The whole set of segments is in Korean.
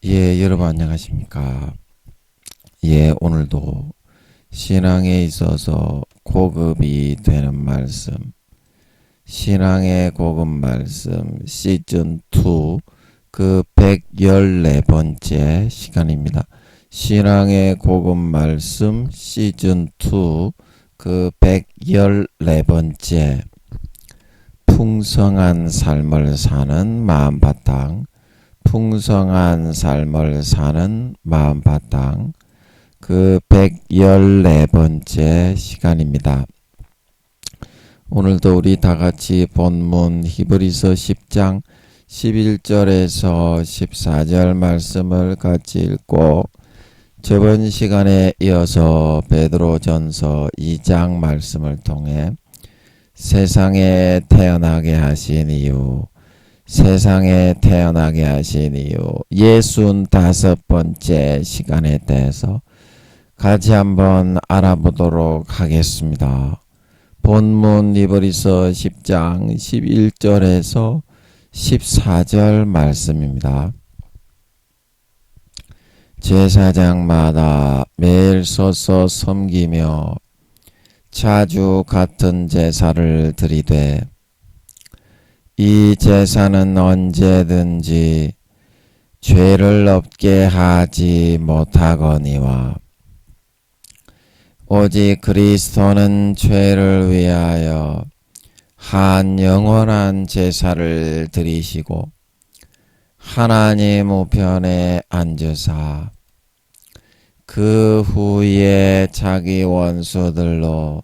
예, 여러분 안녕하십니까? 예, 오늘도 신앙에 있어서 고급이 되는 말씀, 신앙의 고급 말씀 시즌2 그 114번째 시간입니다. 신앙의 고급 말씀 시즌2 그 114번째 풍성한 삶을 사는 마음바탕, 풍성한 삶을 사는 마음바탕 그 114번째 시간입니다. 오늘도 우리 다같이 본문 히브리서 10장 11절에서 14절 말씀을 같이 읽고 저번 시간에 이어서 베드로전서 2장 말씀을 통해 세상에 태어나게 하신 이유, 세상에 태어나게 하신 이유 65번째 시간에 대해서 같이 한번 알아보도록 하겠습니다. 본문 히브리서 10장 11절에서 14절 말씀입니다. 제사장마다 매일 서서 섬기며 자주 같은 제사를 드리되 이 제사는 언제든지 죄를 없게 하지 못하거니와 오직 그리스도는 죄를 위하여 한 영원한 제사를 드리시고 하나님 우편에 앉으사 그 후에 자기 원수들로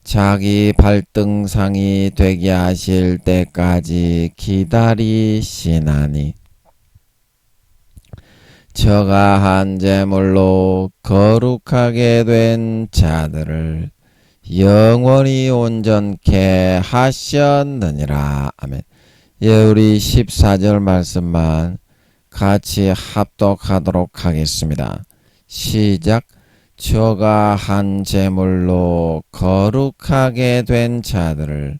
자기 발등상이 되게 하실 때까지 기다리시나니 저가 한 제물로 거룩하게 된 자들을 영원히 온전케 하셨느니라. 아멘. 예, 우리 14절 말씀만 같이 합독하도록 하겠습니다. 시작. 저가 한 제물로 거룩하게 된 자들을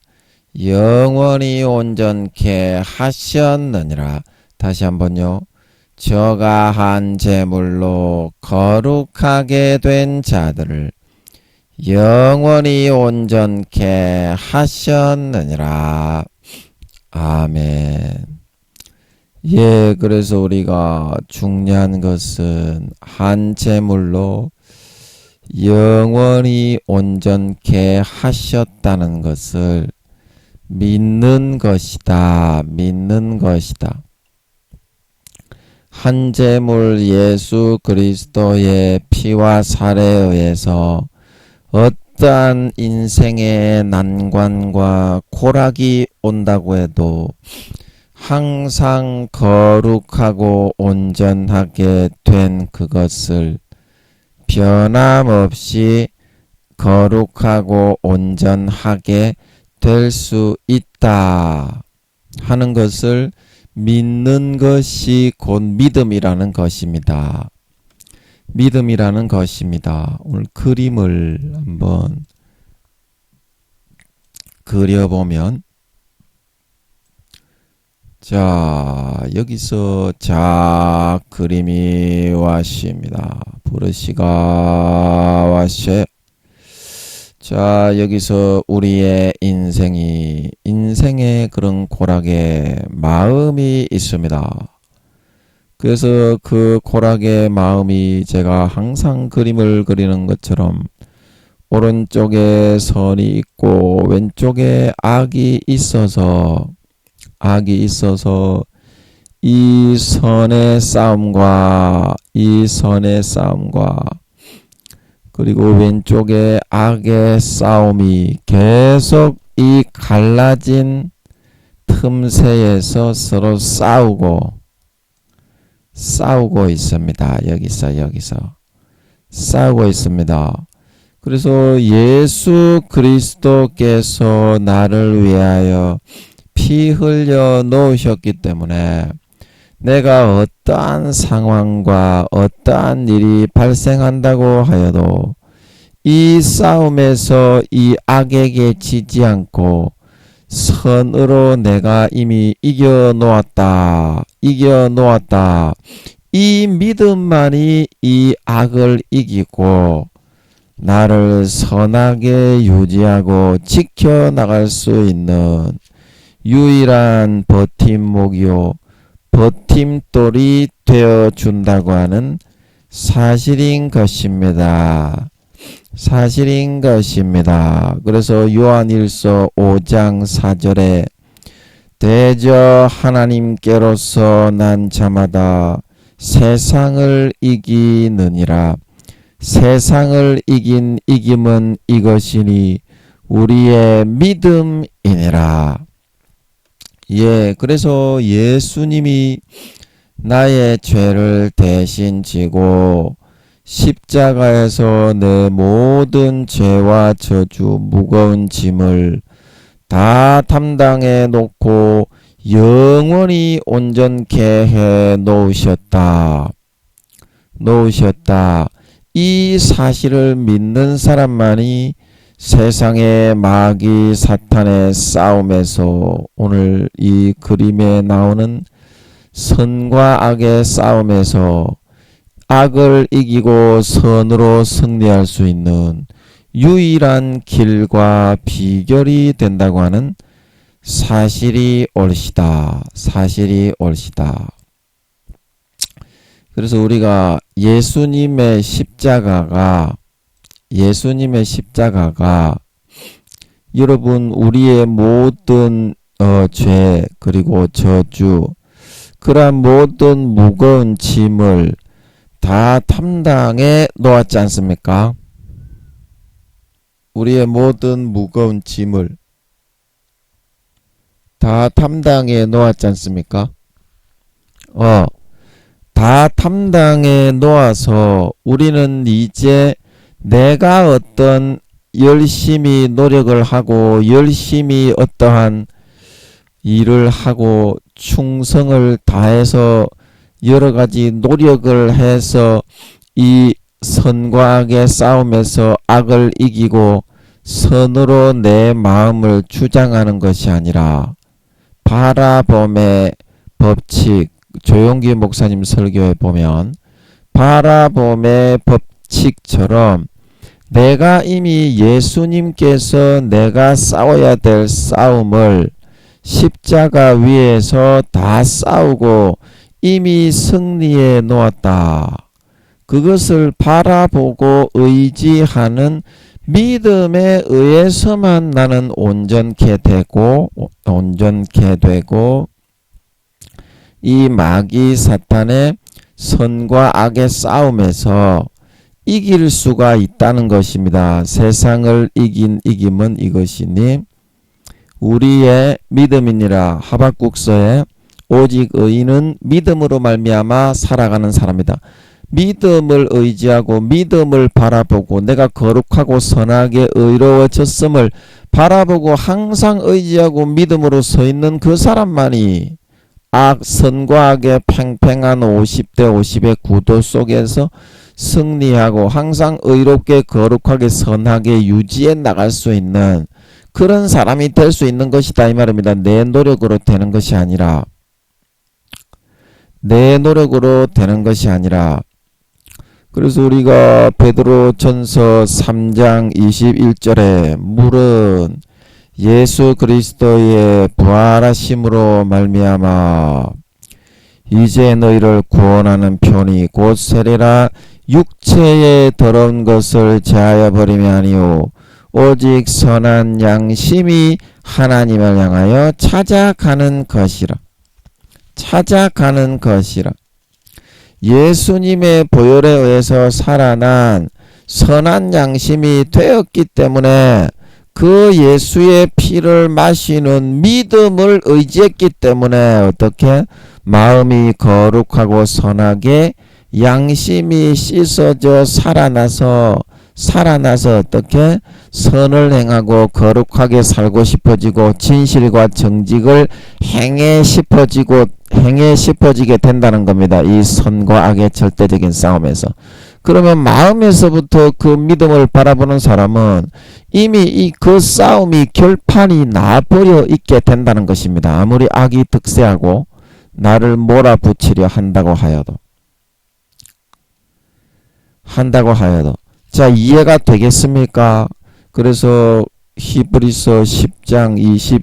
영원히 온전케 하셨느니라. 다시 한번요. 저가 한 제물로 거룩하게 된 자들을 영원히 온전케 하셨느니라. 아멘. 예, 그래서 우리가 중요한 것은 한 제물로 영원히 온전케 하셨다는 것을 믿는 것이다. 믿는 것이다. 한 제물 예수 그리스도의 피와 살에 의해서 어떠한 인생의 난관과 고락이 온다고 해도 항상 거룩하고 온전하게 된 그것을 변함없이 거룩하고 온전하게 될 수 있다 하는 것을 믿는 것이 곧 믿음이라는 것입니다. 믿음이라는 것입니다. 오늘 그림을 한번 그려보면 자, 여기서 자 그림이 왔습니다. 브러시가 왔어요. 자, 여기서 우리의 인생의 그런 고락의 마음이 있습니다. 그래서 그 고락의 마음이 제가 항상 그림을 그리는 것처럼 오른쪽에 선이 있고 왼쪽에 악이 있어서 이 선의 싸움과 그리고 왼쪽에 악의 싸움이 계속 이 갈라진 틈새에서 서로 싸우고 있습니다. 여기서 싸우고 있습니다. 그래서 예수 그리스도께서 나를 위하여 피 흘려 놓으셨기 때문에 내가 어떠한 상황과 어떠한 일이 발생한다고 하여도 이 싸움에서 이 악에게 지지 않고 선으로 내가 이미 이겨 놓았다. 이 믿음만이 이 악을 이기고 나를 선하게 유지하고 지켜나갈 수 있는 유일한 버팀목이요 버팀돌이 되어준다고 하는 사실인 것입니다. 사실인 것입니다. 그래서 요한일서 5장 4절에 대저 하나님께로서 난 자마다 세상을 이기느니라. 세상을 이긴 이김은 이것이니 우리의 믿음이니라. 예, 그래서 예수님이 나의 죄를 대신 지고 십자가에서 내 모든 죄와 저주 무거운 짐을 다 담당해 놓고 영원히 온전케 해 놓으셨다. 이 사실을 믿는 사람만이 세상의 마귀 사탄의 싸움에서 오늘 이 그림에 나오는 선과 악의 싸움에서 악을 이기고 선으로 승리할 수 있는 유일한 길과 비결이 된다고 하는 사실이 옳시다. 그래서 우리가 예수님의 십자가가 여러분 우리의 모든 죄 그리고 저주 그러한 모든 무거운 짐을 다 담당해 놓았지 않습니까? 우리의 모든 무거운 짐을 다 담당해 놓았지 않습니까? 다 담당해 놓아서 우리는 이제 내가 어떤 열심히 노력을 하고 열심히 어떠한 일을 하고 충성을 다해서 여러 가지 노력을 해서 이 선과 악의 싸움에서 악을 이기고 선으로 내 마음을 주장하는 것이 아니라 바라봄의 법칙, 조용기 목사님 설교에 보면 바라봄의 법칙처럼 내가 이미 예수님께서 내가 싸워야 될 싸움을 십자가 위에서 다 싸우고 이미 승리해 놓았다. 그것을 바라보고 의지하는 믿음에 의해서만 나는 온전케 되고 이 마귀 사탄의 선과 악의 싸움에서 이길 수가 있다는 것입니다. 세상을 이긴 이김은 이것이니 우리의 믿음이니라. 하박국서에 오직 의인은 믿음으로 말미암아 살아가는 사람이다. 믿음을 의지하고 믿음을 바라보고 내가 거룩하고 선하게 의로워졌음을 바라보고 항상 의지하고 믿음으로 서 있는 그 사람만이 선과 악의 팽팽한 50대 50의 구도 속에서 승리하고 항상 의롭게 거룩하게 선하게 유지해 나갈 수 있는 그런 사람이 될 수 있는 것이다 이 말입니다. 내 노력으로 되는 것이 아니라 그래서 우리가 베드로전서 3장 21절에 물은 예수 그리스도의 부활하심으로 말미암아 이제 너희를 구원하는 편이 곧 세례라 육체의 더러운 것을 제하여 버림이 아니요 오직 선한 양심이 하나님을 향하여 찾아가는 것이라. 예수님의 보혈에 의해서 살아난 선한 양심이 되었기 때문에 그 예수의 피를 마시는 믿음을 의지했기 때문에 어떻게 마음이 거룩하고 선하게 양심이 씻어져 살아나서 어떻게 선을 행하고 거룩하게 살고 싶어지고 진실과 정직을 행해 싶어지게 된다는 겁니다. 이 선과 악의 절대적인 싸움에서. 그러면 마음에서부터 그 믿음을 바라보는 사람은 이미 그 싸움이 결판이 나버려 있게 된다는 것입니다. 아무리 악이 득세하고 나를 몰아붙이려 한다고 하여도. 한다고 하여도 자 이해가 되겠습니까? 그래서 히브리서 10장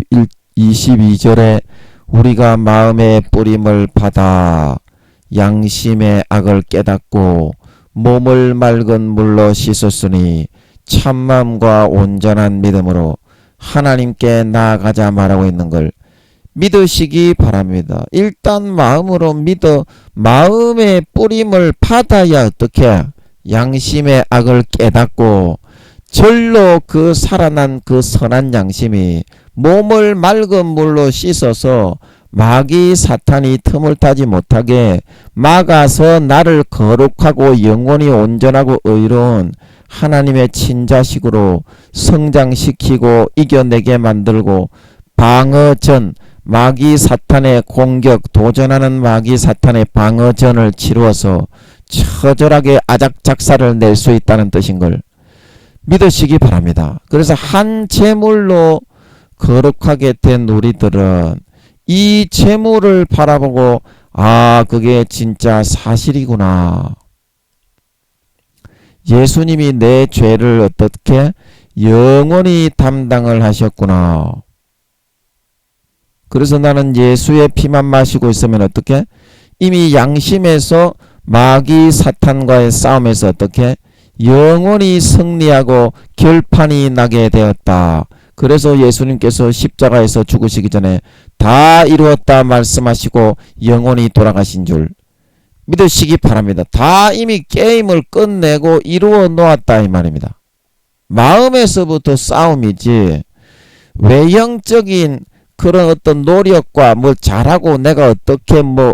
22절에 우리가 마음의 뿌림을 받아 양심의 악을 깨닫고 몸을 맑은 물로 씻었으니 참마음과 온전한 믿음으로 하나님께 나아가자 말하고 있는 걸 믿으시기 바랍니다. 일단 마음으로 믿어 마음의 뿌림을 받아야 어떻게 양심의 악을 깨닫고 절로 그 살아난 그 선한 양심이 몸을 맑은 물로 씻어서 마귀 사탄이 틈을 타지 못하게 막아서 나를 거룩하고 영원히 온전하고 의로운 하나님의 친자식으로 성장시키고 이겨내게 만들고 방어전 마귀 사탄의 공격 도전하는 마귀 사탄의 방어전을 치루어서 처절하게 아작작사를 낼 수 있다는 뜻인 걸 믿으시기 바랍니다. 그래서 한 제물로 거룩하게 된 우리들은 이 제물을 바라보고 아 그게 진짜 사실이구나. 예수님이 내 죄를 어떻게 영원히 담당을 하셨구나. 그래서 나는 예수의 피만 마시고 있으면 어떻게 이미 양심에서 마귀 사탄과의 싸움에서 어떻게 영원히 승리하고 결판이 나게 되었다. 그래서 예수님께서 십자가에서 죽으시기 전에 다 이루었다 말씀하시고 영원히 돌아가신 줄 믿으시기 바랍니다. 다 이미 게임을 끝내고 이루어 놓았다 이 말입니다. 마음에서부터 싸움이지 외형적인 그런 어떤 노력과 뭘 잘하고 내가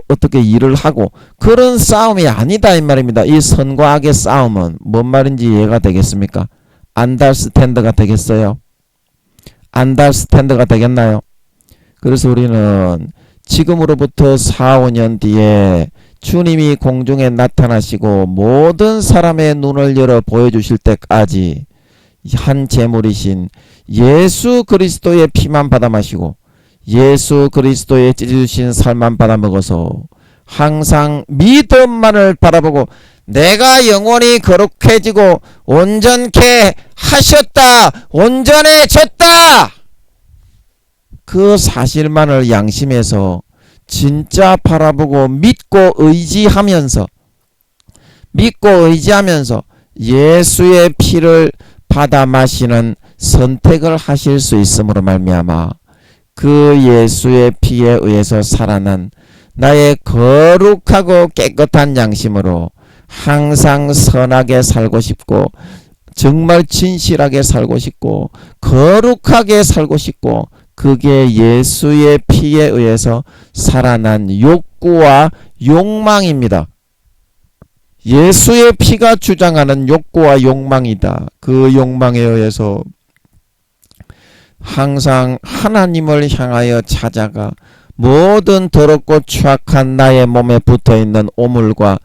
어떻게 일을 하고 그런 싸움이 아니다 이 말입니다. 이 선과 악의 싸움은 뭔 말인지 이해가 되겠습니까? 안달스탠드가 되겠어요? 안달스탠드가 되겠나요? 그래서 우리는 지금으로부터 4, 5년 뒤에 주님이 공중에 나타나시고 모든 사람의 눈을 열어 보여주실 때까지 한 제물이신 예수 그리스도의 피만 받아 마시고 예수 그리스도의 찢어주신 살만 받아 먹어서 항상 믿음만을 바라보고 내가 영원히 거룩해지고 온전케 하셨다. 온전해졌다. 그 사실만을 양심에서 진짜 바라보고 믿고 의지하면서 예수의 피를 받아 마시는 선택을 하실 수 있음으로 말미암아 그 예수의 피에 의해서 살아난 나의 거룩하고 깨끗한 양심으로 항상 선하게 살고 싶고 정말 진실하게 살고 싶고 거룩하게 살고 싶고 그게 예수의 피에 의해서 살아난 욕구와 욕망입니다. 예수의 피가 주장하는 욕구와 욕망이다. 그 욕망에 의해서 항상 하나님을 향하여 찾아가 모든 더럽고 추악한 나의 몸에 붙어있는 오물과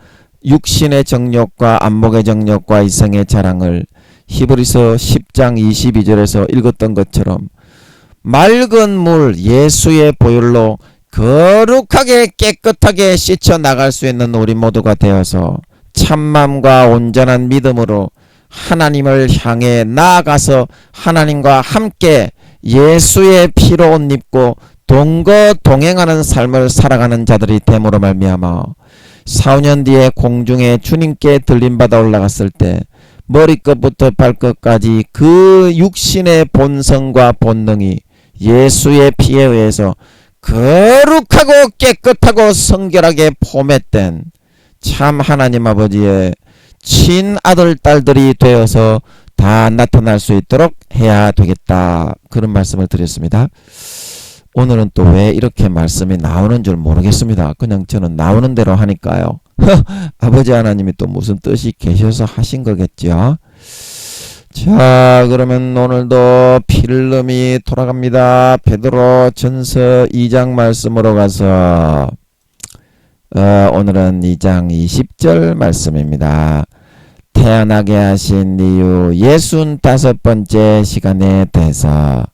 육신의 정욕과 안목의 정욕과 이성의 자랑을 히브리서 10장 22절에서 읽었던 것처럼 맑은 물 예수의 보혈로 거룩하게 깨끗하게 씻어 나갈 수 있는 우리 모두가 되어서 참맘과 온전한 믿음으로 하나님을 향해 나아가서 하나님과 함께 예수의 피로 옷 입고 동거동행하는 삶을 살아가는 자들이 됨으로 말미암아 4, 5년 뒤에 공중에 주님께 들림받아 올라갔을 때 머리끝부터 발끝까지 그 육신의 본성과 본능이 예수의 피에 의해서 거룩하고 깨끗하고 성결하게 포맷된 참 하나님 아버지의 친아들 딸들이 되어서 다 나타날 수 있도록 해야 되겠다. 그런 말씀을 드렸습니다. 오늘은 또 왜 이렇게 말씀이 나오는 줄 모르겠습니다. 그냥 저는 나오는 대로 하니까요. 아버지 하나님이 또 무슨 뜻이 계셔서 하신 거겠죠. 자, 그러면 오늘도 필름이 돌아갑니다. 베드로 전서 2장 말씀으로 가서 오늘은 2장 20절 말씀입니다. 태어나게 하신 이유 65번째 시간에 대해서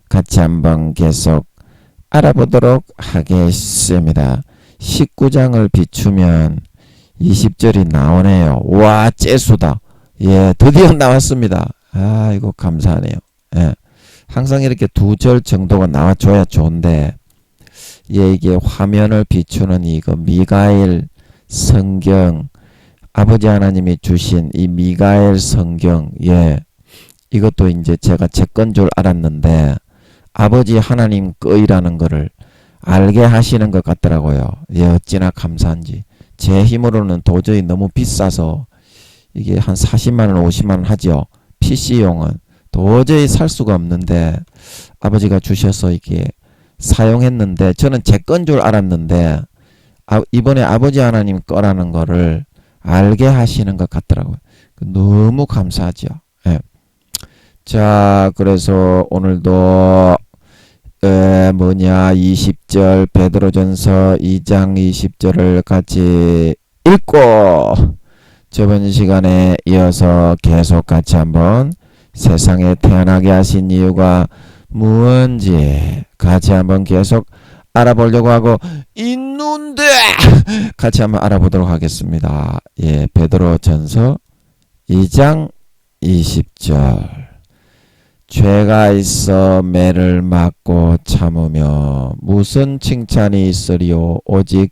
같이 한번 계속 알아보도록 하겠습니다. 19장을 비추면 20절이 나오네요. 와, 째수다. 예, 드디어 나왔습니다. 아, 이거 감사하네요. 예. 항상 이렇게 2절 정도가 나와줘야 좋은데, 예, 이게 화면을 비추는 이거 미가엘 성경, 아버지 하나님이 주신 이 미가엘 성경, 예, 이것도 이제 제가 제 건 줄 알았는데, 아버지 하나님 거이라는 거를 알게 하시는 것 같더라고요. 예, 어찌나 감사한지. 제 힘으로는 도저히 너무 비싸서 이게 한 40만원, 50만원 하죠. PC용은. 도저히 살 수가 없는데 아버지가 주셔서 이게 사용했는데 저는 제 건 줄 알았는데 이번에 아버지 하나님 거라는 거를 알게 하시는 것 같더라고요. 너무 감사하죠. 예. 자, 그래서 오늘도 20절 베드로전서 2장 20절을 같이 읽고 저번 시간에 이어서 계속 같이 한번 세상에 태어나게 하신 이유가 무언지 같이 한번 계속 알아보려고 하고 있는데 같이 한번 알아보도록 하겠습니다. 예, 베드로전서 2장 20절. 죄가 있어 매를 맞고 참으며 무슨 칭찬이 있으리요 오직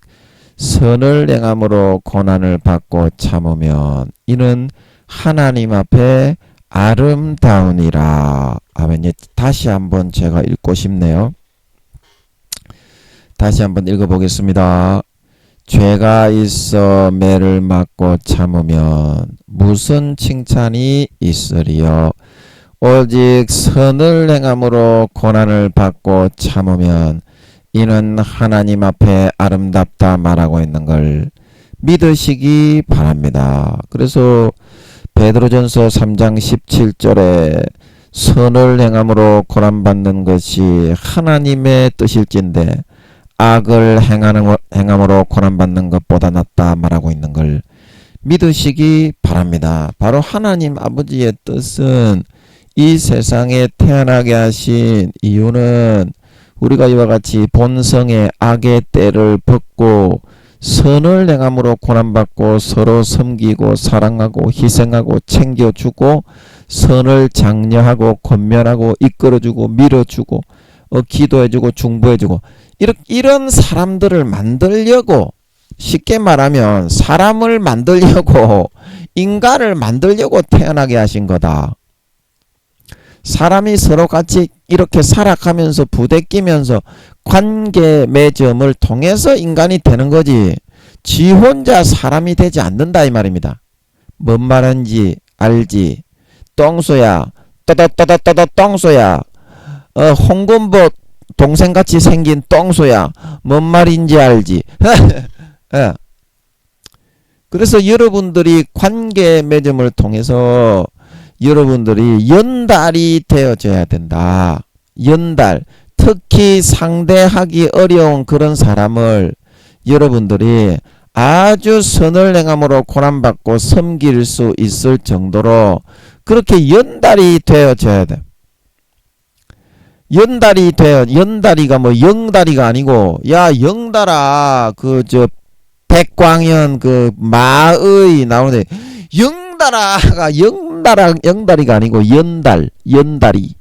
선을 행함으로 고난을 받고 참으면 이는 하나님 앞에 아름다우니라. 아멘. 다시 한번 제가 읽고 싶네요. 다시 한번 읽어보겠습니다. 죄가 있어 매를 맞고 참으면 무슨 칭찬이 있으리요 오직 선을 행함으로 고난을 받고 참으면 이는 하나님 앞에 아름답다 말하고 있는 걸 믿으시기 바랍니다. 그래서 베드로전서 3장 17절에 선을 행함으로 고난받는 것이 하나님의 뜻일진데 악을 행함으로 고난받는 것보다 낫다 말하고 있는 걸 믿으시기 바랍니다. 바로 하나님 아버지의 뜻은 이 세상에 태어나게 하신 이유는 우리가 이와 같이 본성의 악의 때를 벗고 선을 행함으로 고난받고 서로 섬기고 사랑하고 희생하고 챙겨주고 선을 장려하고 권면하고 이끌어주고 밀어주고 기도해주고 중보해주고 이런 사람들을 만들려고 쉽게 말하면 사람을 만들려고 인간을 만들려고 태어나게 하신 거다. 사람이 서로 같이 이렇게 살아가면서 부대끼면서 관계 맺음을 통해서 인간이 되는 거지 지 혼자 사람이 되지 않는다 이 말입니다. 뭔 말인지 알지? 똥소야 떠떠떠떠떠 똥소야 홍건보 동생같이 생긴 똥소야 뭔 말인지 알지? 예. 그래서 여러분들이 관계 맺음을 통해서 여러분들이 연달이 되어져야 된다. 연달. 특히 상대하기 어려운 그런 사람을 여러분들이 아주 선을 행함으로 고난받고 섬길 수 있을 정도로 그렇게 연달이 되어져야 돼. 연달이가 뭐 영달이가 아니고 야 영달아 백광현 마의 나오는데 영달이가 아니고 연달이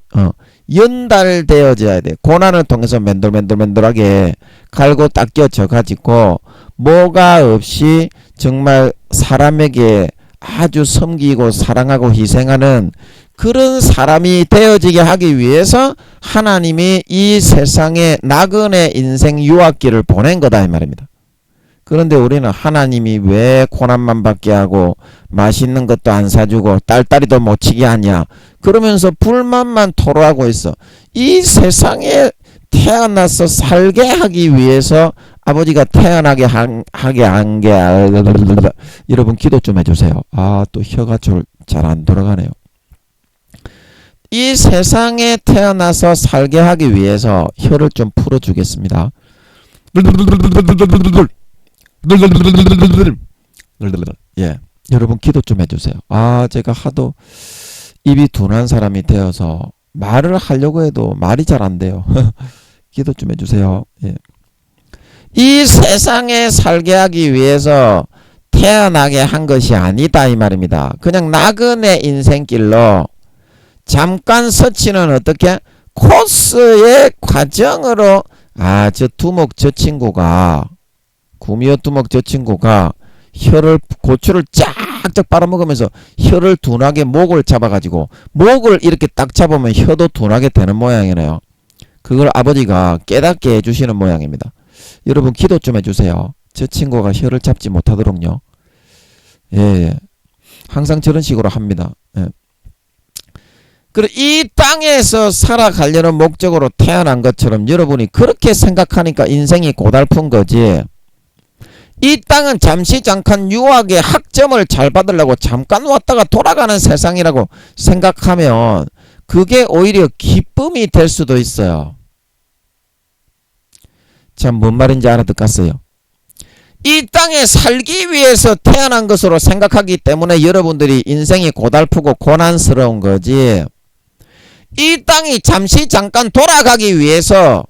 연달되어져야 돼. 고난을 통해서 맨돌맨돌하게 갈고 닦여져 가지고 뭐가 없이 정말 사람에게 아주 섬기고 사랑하고 희생하는 그런 사람이 되어지게 하기 위해서 하나님이 이 세상에 나그네 인생 유학기를 보낸 거다 이 말입니다. 그런데 우리는 하나님이 왜 고난만 받게 하고 맛있는 것도 안 사주고 딸딸이도 못 치게 하냐 그러면서 불만만 토로하고 있어. 이 세상에 태어나서 살게 하기 위해서 아버지가 태어나게 하게 한 게 여러분 기도 좀 해주세요. 또 혀가 잘 안 돌아가네요. 이 세상에 태어나서 살게 하기 위해서 혀를 좀 풀어주겠습니다. 예, 여러분 기도 좀 해주세요. 제가 하도 입이 둔한 사람이 되어서 말을 하려고 해도 말이 잘 안 돼요. 기도 좀 해주세요. 예. 이 세상에 살게 하기 위해서 태어나게 한 것이 아니다 이 말입니다. 그냥 나그네 인생길로 잠깐 스치는 어떻게 코스의 과정으로 저 두목 저 친구가 구미호 두목 저 친구가 고추를 쫙쫙 빨아먹으면서 혀를 둔하게 목을 잡아가지고 목을 이렇게 딱 잡으면 혀도 둔하게 되는 모양이네요. 그걸 아버지가 깨닫게 해주시는 모양입니다. 여러분 기도 좀 해주세요. 저 친구가 혀를 잡지 못하도록요. 예. 항상 저런 식으로 합니다. 예. 그리고 이 땅에서 살아가려는 목적으로 태어난 것처럼 여러분이 그렇게 생각하니까 인생이 고달픈 거지. 이 땅은 잠시 잠깐 유학의 학점을 잘 받으려고 잠깐 왔다가 돌아가는 세상이라고 생각하면 그게 오히려 기쁨이 될 수도 있어요. 참 뭔 말인지 알아듣겠어요? 이 땅에 살기 위해서 태어난 것으로 생각하기 때문에 여러분들이 인생이 고달프고 고난스러운 거지. 이 땅이 잠시 잠깐 돌아가기 위해서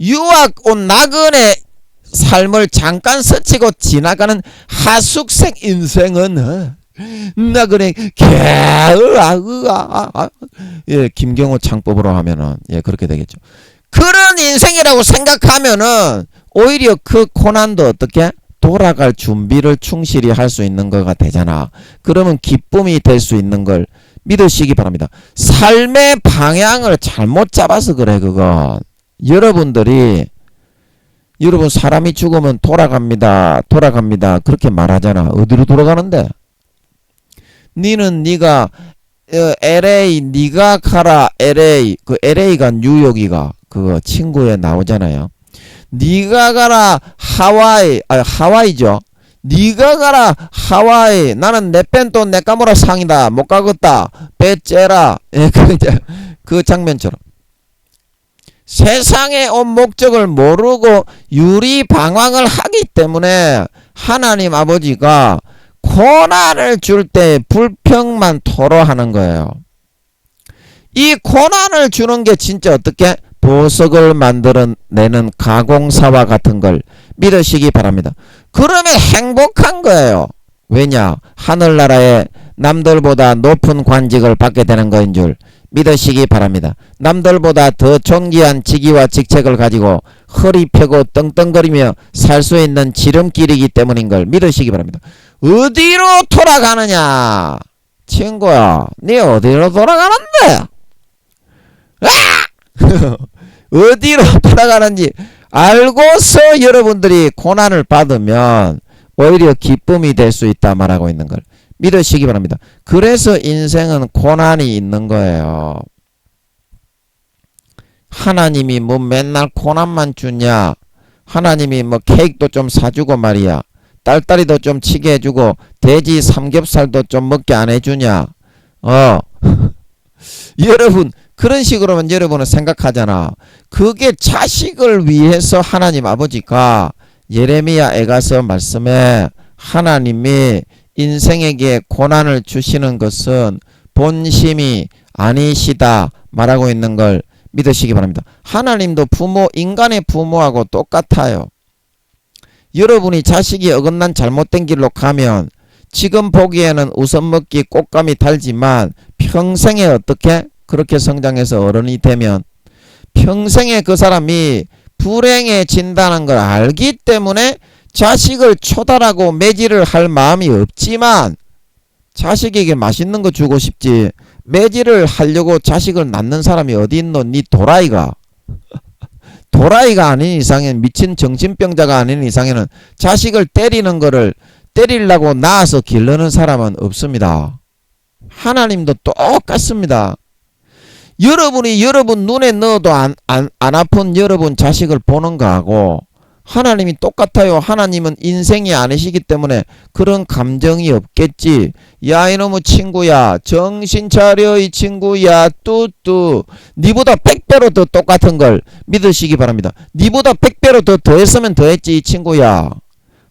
유학 온 나그네 삶을 잠깐 스치고 지나가는 하숙생 인생은 나그네 예, 김경호 창법으로 하면은 예 그렇게 되겠죠. 그런 인생이라고 생각하면은 오히려 그 고난도 어떻게 돌아갈 준비를 충실히 할 수 있는 거가 되잖아. 그러면 기쁨이 될 수 있는 걸 믿으시기 바랍니다. 삶의 방향을 잘못 잡아서 그래. 그건 여러분 사람이 죽으면 돌아갑니다 그렇게 말하잖아. 어디로 돌아가는데? 네가 LA 네가 가라 LA 그 LA가 뉴욕이가 그거 친구에 나오잖아요. 네가 가라 하와이죠. 네가 가라 하와이 나는 내 뺀또 내 까무라 상이다 못 가겠다 빼째라. 예, 그 장면처럼 세상에 온 목적을 모르고 유리방황을 하기 때문에 하나님 아버지가 고난을 줄 때 불평만 토로하는 거예요. 이 고난을 주는 게 진짜 어떻게 보석을 만들어내는 가공사와 같은 걸 믿으시기 바랍니다. 그러면 행복한 거예요. 왜냐? 하늘나라에 남들보다 높은 관직을 받게 되는 거인 줄 믿으시기 바랍니다. 남들보다 더 존귀한 직위와 직책을 가지고 허리 펴고 떵떵거리며 살 수 있는 지름길이기 때문인 걸 믿으시기 바랍니다. 어디로 돌아가느냐? 친구야, 네 어디로 돌아가는데? 어디로 돌아가는지 알고서 여러분들이 고난을 받으면 오히려 기쁨이 될 수 있다 말하고 있는 걸 믿으시기 바랍니다. 그래서 인생은 고난이 있는 거예요. 하나님이 뭐 맨날 고난만 주냐? 하나님이 뭐 케이크도 좀 사주고 말이야. 딸딸이도 좀 치게 해주고 돼지 삼겹살도 좀 먹게 안 해주냐? 여러분 그런 식으로만 여러분은 생각하잖아. 그게 자식을 위해서 하나님 아버지가 예레미야에 가서 말씀에 하나님이 인생에게 고난을 주시는 것은 본심이 아니시다 말하고 있는 걸 믿으시기 바랍니다. 하나님도 인간의 부모하고 똑같아요. 여러분이 자식이 어긋난 잘못된 길로 가면 지금 보기에는 우선 먹기 꽃감이 달지만 평생에 어떻게 그렇게 성장해서 어른이 되면 평생에 그 사람이 불행해진다는 걸 알기 때문에 자식을 초달하고 매질을 할 마음이 없지만 자식에게 맛있는 거 주고 싶지 매질을 하려고 자식을 낳는 사람이 어디 있노? 니 도라이가 아닌 이상엔 미친 정신병자가 아닌 이상에는 자식을 때리는 거를 때리려고 낳아서 기르는 사람은 없습니다. 하나님도 똑같습니다. 여러분이 여러분 눈에 넣어도 안 아픈 여러분 자식을 보는 거하고 하나님이 똑같아요. 하나님은 인생이 아니시기 때문에 그런 감정이 없겠지. 야 이놈의 친구야 정신 차려 이 친구야 뚜뚜 니보다 100배로 더 똑같은 걸 믿으시기 바랍니다. 니보다 100배로 더 더했으면 더했지 이 친구야.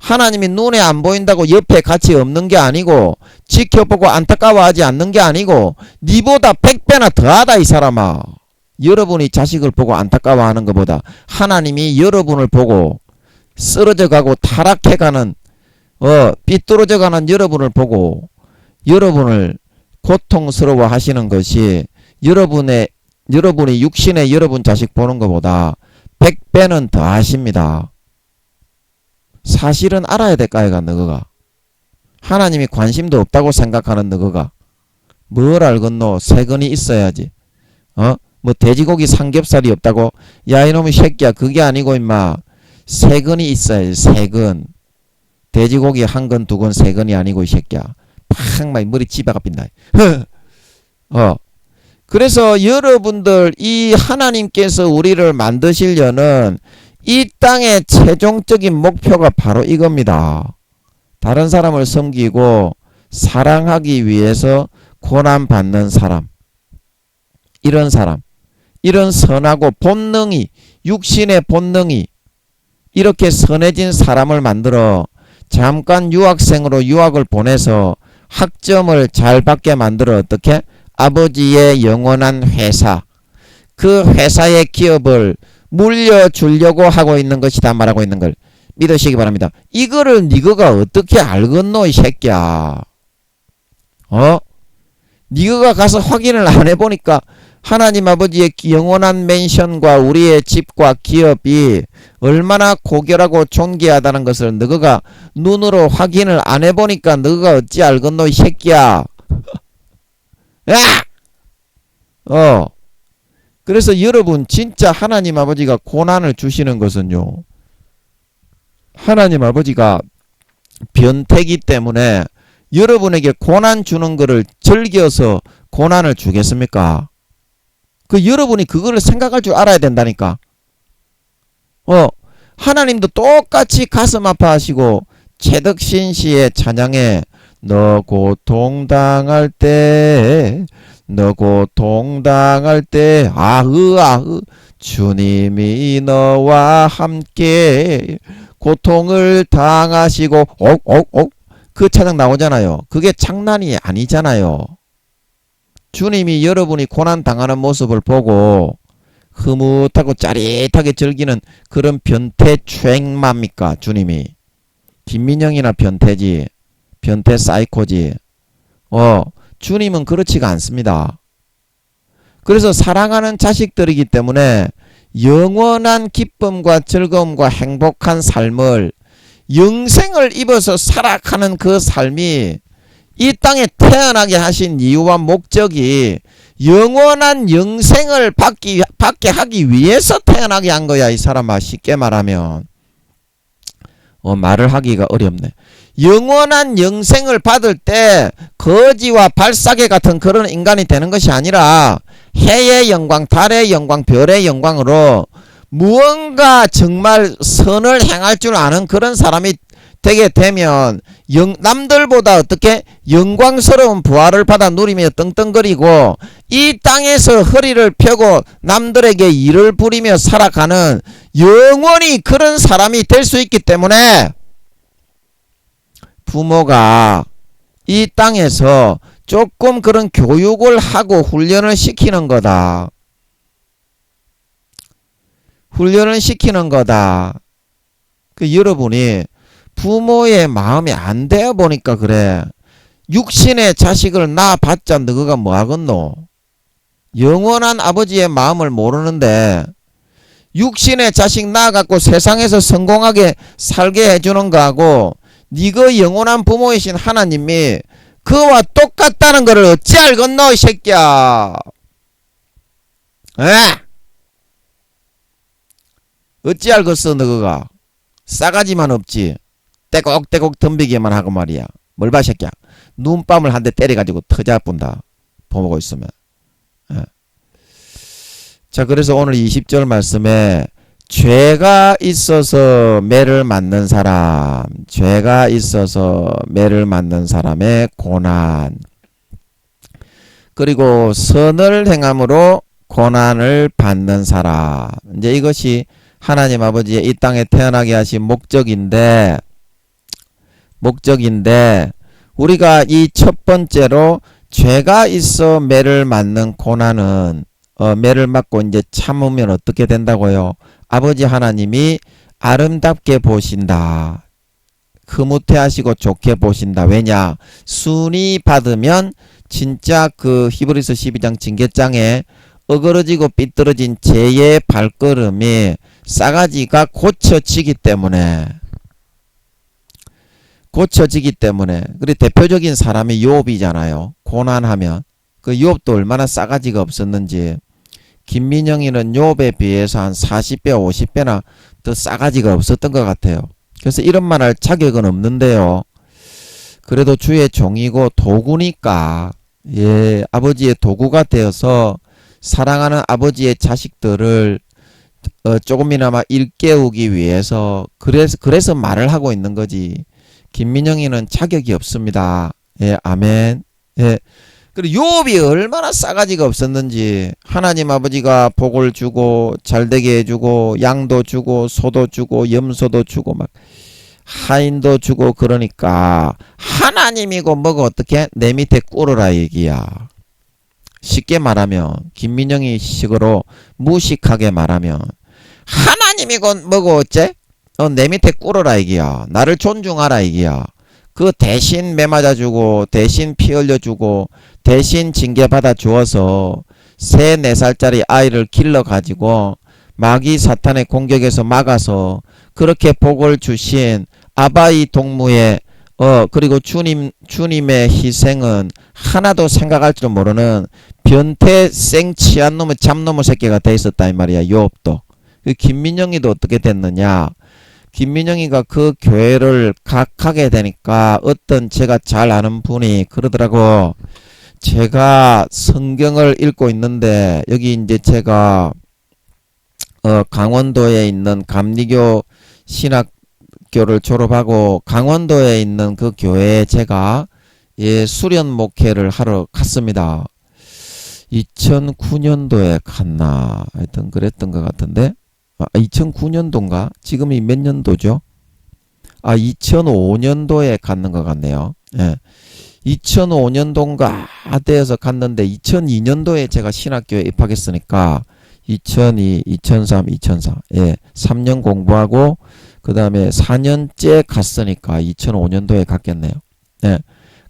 하나님이 눈에 안 보인다고 옆에 같이 없는 게 아니고 지켜보고 안타까워하지 않는 게 아니고 니보다 100배나 더하다 이 사람아. 여러분이 자식을 보고 안타까워하는 것보다 하나님이 여러분을 보고 쓰러져가고 타락해가는 삐뚤어져 가는 여러분을 보고 여러분을 고통스러워 하시는 것이 여러분이 육신의 여러분 자식 보는 것보다 100배는 더 하십니다. 사실은 알아야 될까이가 너가. 하나님이 관심도 없다고 생각하는 너가. 뭘 알겠노? 세근이 있어야지. 뭐 돼지고기 삼겹살이 없다고? 야 이놈의 새끼야, 그게 아니고 임마. 세근이 있어야지. 세근. 돼지고기 한 근, 두 근, 세 근이 아니고 이 새끼야. 팍 막 머리 찌바가 빈다. 그래서 여러분들 이 하나님께서 우리를 만드시려는 이 땅의 최종적인 목표가 바로 이겁니다. 다른 사람을 섬기고 사랑하기 위해서 고난받는 사람, 이런 사람, 이런 선하고 본능이, 육신의 본능이 이렇게 선해진 사람을 만들어 잠깐 유학생으로 유학을 보내서 학점을 잘 받게 만들어 어떻게? 아버지의 영원한 회사, 그 회사의 기업을 물려주려고 하고 있는 것이다 말하고 있는 걸 믿으시기 바랍니다. 이거를 니거가 어떻게 알겠노 이 새끼야. 니거가 가서 확인을 안 해보니까 하나님 아버지의 영원한 맨션과 우리의 집과 기업이 얼마나 고결하고 존귀하다는 것을 너가 눈으로 확인을 안 해보니까 너가 어찌 알겠노 이 새끼야. 그래서 여러분 진짜 하나님 아버지가 고난을 주시는 것은요, 하나님 아버지가 변태기 때문에 여러분에게 고난 주는 것을 즐겨서 고난을 주겠습니까? 여러분이 그거를 생각할 줄 알아야 된다니까. 하나님도 똑같이 가슴 아파하시고 최덕신 씨의 찬양에 너 고통당할 때, 너 고통당할 때 아으 주님이 너와 함께 고통을 당하시고 그 찬양 나오잖아요. 그게 장난이 아니잖아요. 주님이 여러분이 고난 당하는 모습을 보고 흐뭇하고 짜릿하게 즐기는 그런 변태 최행마입니까? 주님이. 김민영이나 변태지. 변태 사이코지. 주님은 그렇지가 않습니다. 그래서 사랑하는 자식들이기 때문에 영원한 기쁨과 즐거움과 행복한 삶을, 영생을 입어서 살아가는 그 삶이 이 땅에 태어나게 하신 이유와 목적이 영원한 영생을 받게 하기 위해서 태어나게 한 거야 이 사람아. 쉽게 말하면 말을 하기가 어렵네. 영원한 영생을 받을 때 거지와 발사계 같은 그런 인간이 되는 것이 아니라 해의 영광, 달의 영광, 별의 영광으로 무언가 정말 선을 행할 줄 아는 그런 사람이 되게 되면 남들보다 어떻게 영광스러운 부활을 받아 누리며 떵떵거리고 이 땅에서 허리를 펴고 남들에게 일을 부리며 살아가는 영원히 그런 사람이 될 수 있기 때문에 부모가 이 땅에서 조금 그런 교육을 하고 훈련을 시키는 거다. 훈련을 시키는 거다. 여러분이 부모의 마음이 안 되어 보니까 그래. 육신의 자식을 낳아봤자 너가 뭐 하겠노? 영원한 아버지의 마음을 모르는데 육신의 자식 낳아갖고 세상에서 성공하게 살게 해주는 거하고 니가 영원한 부모이신 하나님이 그와 똑같다는 것을 어찌 알겠노 이 새끼야. 어찌 알겠어 너가. 싸가지만 없지. 떼곡떼곡 덤비기만 하고 말이야. 뭘 봐 새끼야. 눈밤을 한 대 때려가지고 터져뿐다. 보고 있으면. 자, 그래서 오늘 20절 말씀에 죄가 있어서 매를 맞는 사람, 죄가 있어서 매를 맞는 사람의 고난, 그리고 선을 행함으로 고난을 받는 사람. 이제 이것이 하나님 아버지의 이 땅에 태어나게 하신 목적인데 우리가 이 첫 번째로 죄가 있어 매를 맞는 고난은 매를 맞고 이제 참으면 어떻게 된다고요? 아버지 하나님이 아름답게 보신다. 흐뭇해하시고 좋게 보신다. 왜냐? 순위 받으면 진짜 그 히브리서 12장 징계장에 어그러지고 삐뚤어진 죄의 발걸음이 싸가지가 고쳐지기 때문에 그리고 대표적인 사람이 욥이잖아요. 고난하면 그 욥도 얼마나 싸가지가 없었는지. 김민영이는 욥에 비해서 한 40배 50배나 더 싸가지가 없었던 것 같아요. 그래서 이런 말 할 자격은 없는데요. 그래도 주의 종이고 도구니까 아버지의 도구가 되어서 사랑하는 아버지의 자식들을 조금이나마 일깨우기 위해서 그래서 말을 하고 있는 거지. 김민영이는 자격이 없습니다. 아멘. 그리고 욥이 얼마나 싸가지가 없었는지. 하나님 아버지가 복을 주고 잘되게 해주고 양도 주고 소도 주고 염소도 주고 막 하인도 주고 그러니까 하나님이고 뭐고 어떻게 내 밑에 꿇으라 얘기야. 쉽게 말하면 김민영이 식으로 무식하게 말하면 하나님이고 뭐고 어째? 내 밑에 꿇으라 얘기야. 나를 존중하라 얘기야. 그 대신 매 맞아주고 대신 피 흘려주고 대신 징계받아 주어서 3, 4살짜리 아이를 길러가지고 마귀 사탄의 공격에서 막아서 그렇게 복을 주신 아바이 동무의 그리고 주님의 희생은 하나도 생각할 줄 모르는 변태 생치한 놈의 잡놈의 새끼가 돼 있었다 이 말이야. 욥도. 그 김민영이도 어떻게 됐느냐. 김민영이가 그 교회를 각하게 되니까 어떤 제가 잘 아는 분이 그러더라고. 제가 성경을 읽고 있는데 여기 이제 제가 강원도에 있는 감리교 신학교를 졸업하고 강원도에 있는 그 교회에 제가 수련 목회를 하러 갔습니다. 2009년도에 갔나 하여튼 그랬던 것 같은데 2009년도인가? 지금이 몇 년도죠? 2005년도에 갔는 것 같네요. 2005년도인가 되어서 갔는데 2002년도에 제가 신학교에 입학했으니까 2002, 2003, 2004 3년 공부하고 그 다음에 4년째 갔으니까 2005년도에 갔겠네요.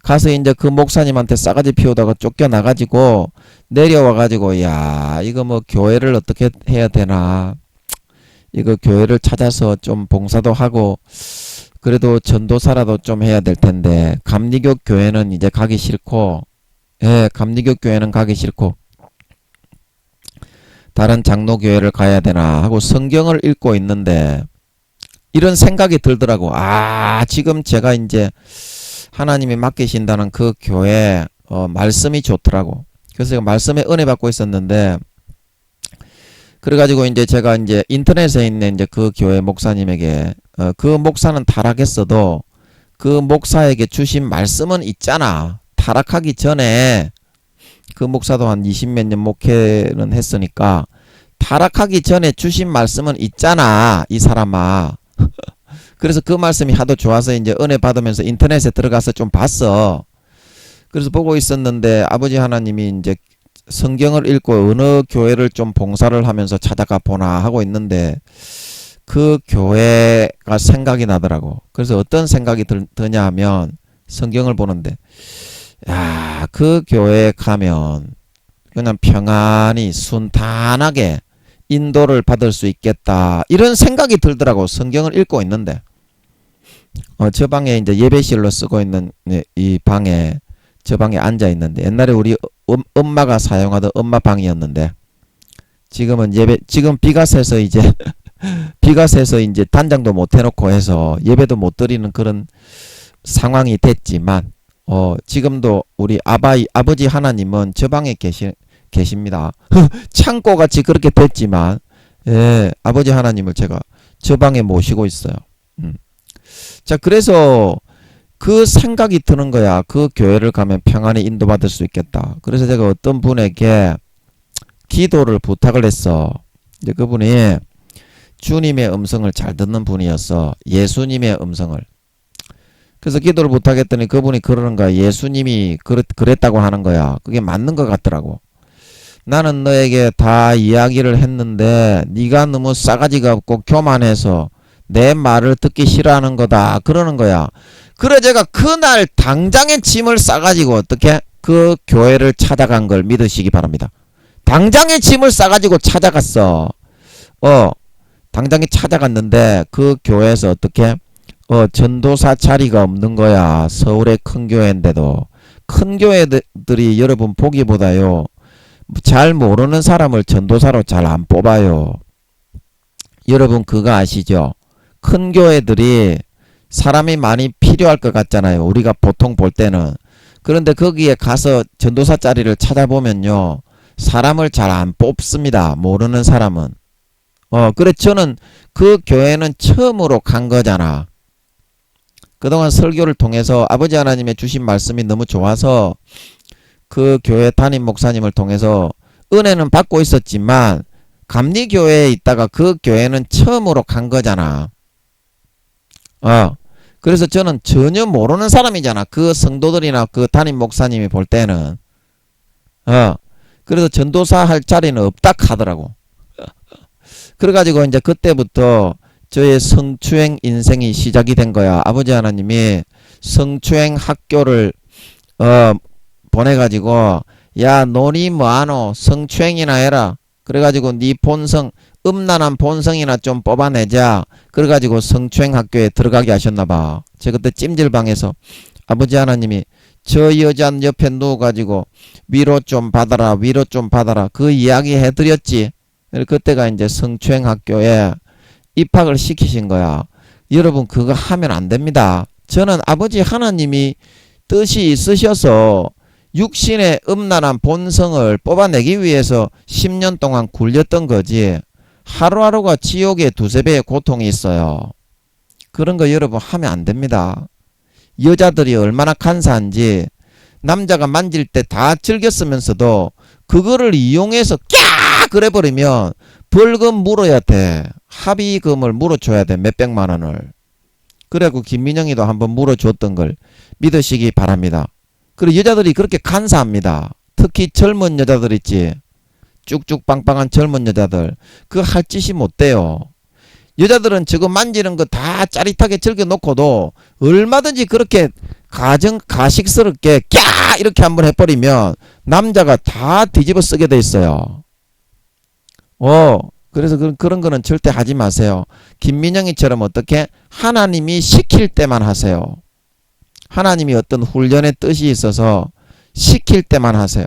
가서 이제 그 목사님한테 싸가지 피우다가 쫓겨나가지고 내려와가지고 야 이거 뭐 교회를 어떻게 해야 되나 이거 교회를 찾아서 좀 봉사도 하고 그래도 전도사라도 좀 해야 될 텐데 감리교 교회는 이제 가기 싫고 감리교 교회는 가기 싫고 다른 장로교회를 가야 되나 하고 성경을 읽고 있는데 이런 생각이 들더라고. 지금 제가 이제 하나님이 맡기신다는 그 교회 말씀이 좋더라고. 그래서 제가 말씀에 은혜 받고 있었는데 그래가지고 이제 제가 이제 인터넷에 있는 이제 그 교회 목사님에게 그 목사는 타락했어도 그 목사에게 주신 말씀은 있잖아. 타락하기 전에 그 목사도 한 20몇 년 목회는 했으니까 타락하기 전에 주신 말씀은 있잖아 이 사람아. 그래서 그 말씀이 하도 좋아서 이제 은혜 받으면서 인터넷에 들어가서 좀 봤어. 그래서 보고 있었는데 아버지 하나님이 이제 성경을 읽고 어느 교회를 좀 봉사를 하면서 찾아가 보나 하고 있는데 그 교회가 생각이 나더라고. 그래서 어떤 생각이 드냐 하면 성경을 보는데 그 교회에 가면 그냥 평안히 순탄하게 인도를 받을 수 있겠다 이런 생각이 들더라고. 성경을 읽고 있는데 저 방에 이제 예배실로 쓰고 있는 이 방에 저 방에 앉아 있는데 옛날에 우리 엄마가 사용하던 엄마 방이었는데 지금 비가 새서 이제 단장도 못 해놓고 해서 예배도 못 드리는 그런 상황이 됐지만 지금도 우리 아버지 하나님은 저 방에 계십니다. 창고같이 그렇게 됐지만 아버지 하나님을 제가 저 방에 모시고 있어요. 자 그래서 그 생각이 드는 거야. 그 교회를 가면 평안히 인도받을 수 있겠다. 그래서 제가 어떤 분에게 기도를 부탁을 했어. 이제 그분이 주님의 음성을 잘 듣는 분이었어. 예수님의 음성을. 그래서 기도를 부탁했더니 그분이 그러는 거야. 예수님이 그랬다고 하는 거야. 그게 맞는 것 같더라고. 나는 너에게 다 이야기를 했는데 네가 너무 싸가지가 없고 교만해서 내 말을 듣기 싫어하는 거다 그러는 거야. 그래 제가 그날 당장에 짐을 싸가지고 어떻게 그 교회를 찾아간 걸 믿으시기 바랍니다. 당장에 짐을 싸가지고 찾아갔어. 당장에 찾아갔는데 그 교회에서 어떻게 전도사 자리가 없는 거야. 서울의 큰 교회인데도. 큰 교회들이 여러분 보기보다요 잘 모르는 사람을 전도사로 잘 안 뽑아요. 여러분 그거 아시죠? 큰 교회들이 사람이 많이 필요할 것 같잖아요. 우리가 보통 볼 때는. 그런데 거기에 가서 전도사 자리를 찾아보면요 사람을 잘 안 뽑습니다. 모르는 사람은. 그래 저는 그 교회는 처음으로 간 거잖아. 그동안 설교를 통해서 아버지 하나님의 주신 말씀이 너무 좋아서 그 교회 담임 목사님을 통해서 은혜는 받고 있었지만 감리교회에 있다가 그 교회는 처음으로 간 거잖아. 그래서 저는 전혀 모르는 사람이잖아. 그 성도들이나 그 담임 목사님이 볼 때는. 그래서 전도사 할 자리는 없다 하더라고. 그래가지고 이제 그때부터 저의 성추행 인생이 시작이 된 거야. 아버지 하나님이 성추행 학교를 보내가지고 야 너니 뭐하노 성추행이나 해라. 그래가지고 네 본성 음란한 본성이나 좀 뽑아내자. 그래가지고 성추행 학교에 들어가게 하셨나봐. 제가 그때 찜질방에서 아버지 하나님이 저 여자 옆에 누워가지고 위로 좀 받아라 위로 좀 받아라 그 이야기 해드렸지. 그때가 이제 성추행 학교에 입학을 시키신 거야. 여러분 그거 하면 안 됩니다. 저는 아버지 하나님이 뜻이 있으셔서 육신의 음란한 본성을 뽑아내기 위해서 10년 동안 굴렸던 거지. 하루하루가 지옥의 두세 배의 고통이 있어요. 그런 거 여러분 하면 안 됩니다. 여자들이 얼마나 간사한지 남자가 만질 때 다 즐겼으면서도 그거를 이용해서 꺄 그래버리면 벌금 물어야 돼. 합의금을 물어줘야 돼. 몇백만 원을. 그래갖고 김민영이도 한번 물어줬던 걸 믿으시기 바랍니다. 그리고 여자들이 그렇게 간사합니다. 특히 젊은 여자들 있지. 쭉쭉 빵빵한 젊은 여자들. 그거 할 짓이 못 돼요. 여자들은 저거 만지는 거 다 짜릿하게 즐겨놓고도 얼마든지 그렇게 가식스럽게 꺄 이렇게 한번 해버리면 남자가 다 뒤집어 쓰게 돼 있어요. 그래서 그런 거는 절대 하지 마세요. 김민영이처럼 어떻게 하나님이 시킬 때만 하세요. 하나님이 어떤 훈련의 뜻이 있어서 시킬 때만 하세요.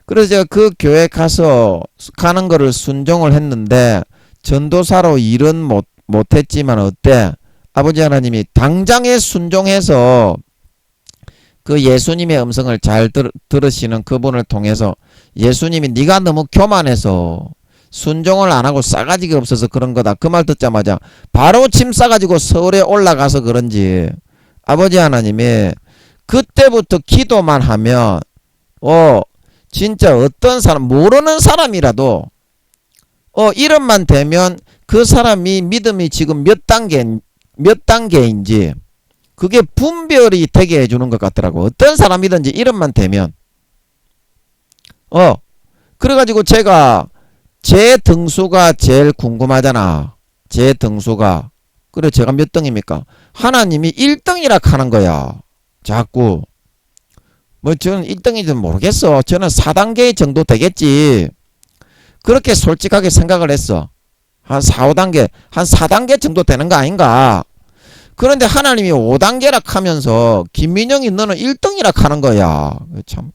그래서 제가 그 교회 가는 거를 순종을 했는데 전도사로 일은 못했지만 어때? 아버지 하나님이 당장에 순종해서 그 예수님의 음성을 잘 들으시는 그분을 통해서 예수님이 네가 너무 교만해서 순종을 안 하고 싸가지가 없어서 그런 거다. 그 말 듣자마자 바로 짐 싸가지고 서울에 올라가서 그런지 아버지 하나님이 그때부터 기도만 하면 진짜 어떤 사람 모르는 사람이라도 이름만 되면 그 사람이 믿음이 지금 몇 단계인지 그게 분별이 되게 해주는 것 같더라고. 어떤 사람이든지 이름만 되면 그래가지고 제가 제 등수가 제일 궁금하잖아. 제 등수가. 그래 제가 몇 등입니까? 하나님이 1등이라 하는 거야. 자꾸. 저는 1등인지는 모르겠어. 저는 4단계 정도 되겠지. 그렇게 솔직하게 생각을 했어. 한 4, 5단계, 한 4단계 정도 되는 거 아닌가. 그런데 하나님이 5단계라 하면서 김민영이 너는 1등이라 하는 거야. 참.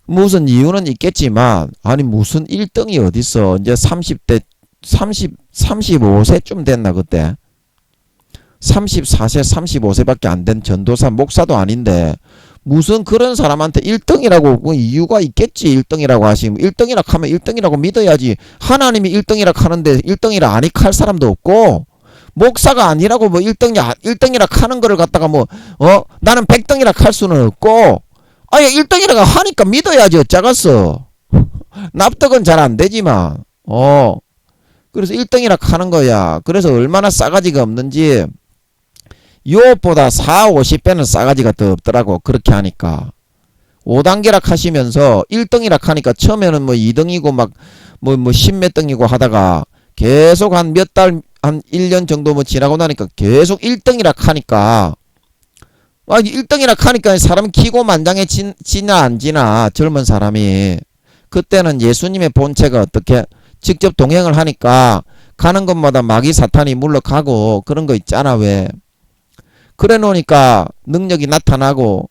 무슨 이유는 있겠지만 아니 무슨 1등이 어딨어. 이제 30대 35세쯤 됐나 그때. 34세 35세밖에 안 된 전도사 목사도 아닌데 무슨 그런 사람한테 1등이라고 뭐 이유가 있겠지. 1등이라고 하시면 1등이라 하면 1등이라고 믿어야지. 하나님이 1등이라 하는데 1등이라 아니 할 사람도 없고 목사가 아니라고 뭐 1등이라 하는 거를 갖다가 나는 100등이라 할 수는 없고 아예 1등이라고 하니까 믿어야지. 어쩌겠어. 납득은 잘 안 되지만 그래서 1등이라 하는 거야. 그래서 얼마나 싸가지가 없는지 요것보다 4, 50배는 싸가지가 더 없더라고. 그렇게 하니까 5단계라 하시면서 1등이라 하니까 처음에는 2등이고 막 10몇 등이고 하다가 계속 한 몇 달 한 1년 정도 뭐 지나고 나니까 계속 1등이라 하니까, 1등이라 하니까 사람이 기고만장해지나 안 지나, 젊은 사람이. 그때는 예수님의 본체가 어떻게 직접 동행을 하니까 가는 곳마다 마귀 사탄이 물러가고 그런 거 있잖아, 왜. 그래 놓으니까 능력이 나타나고,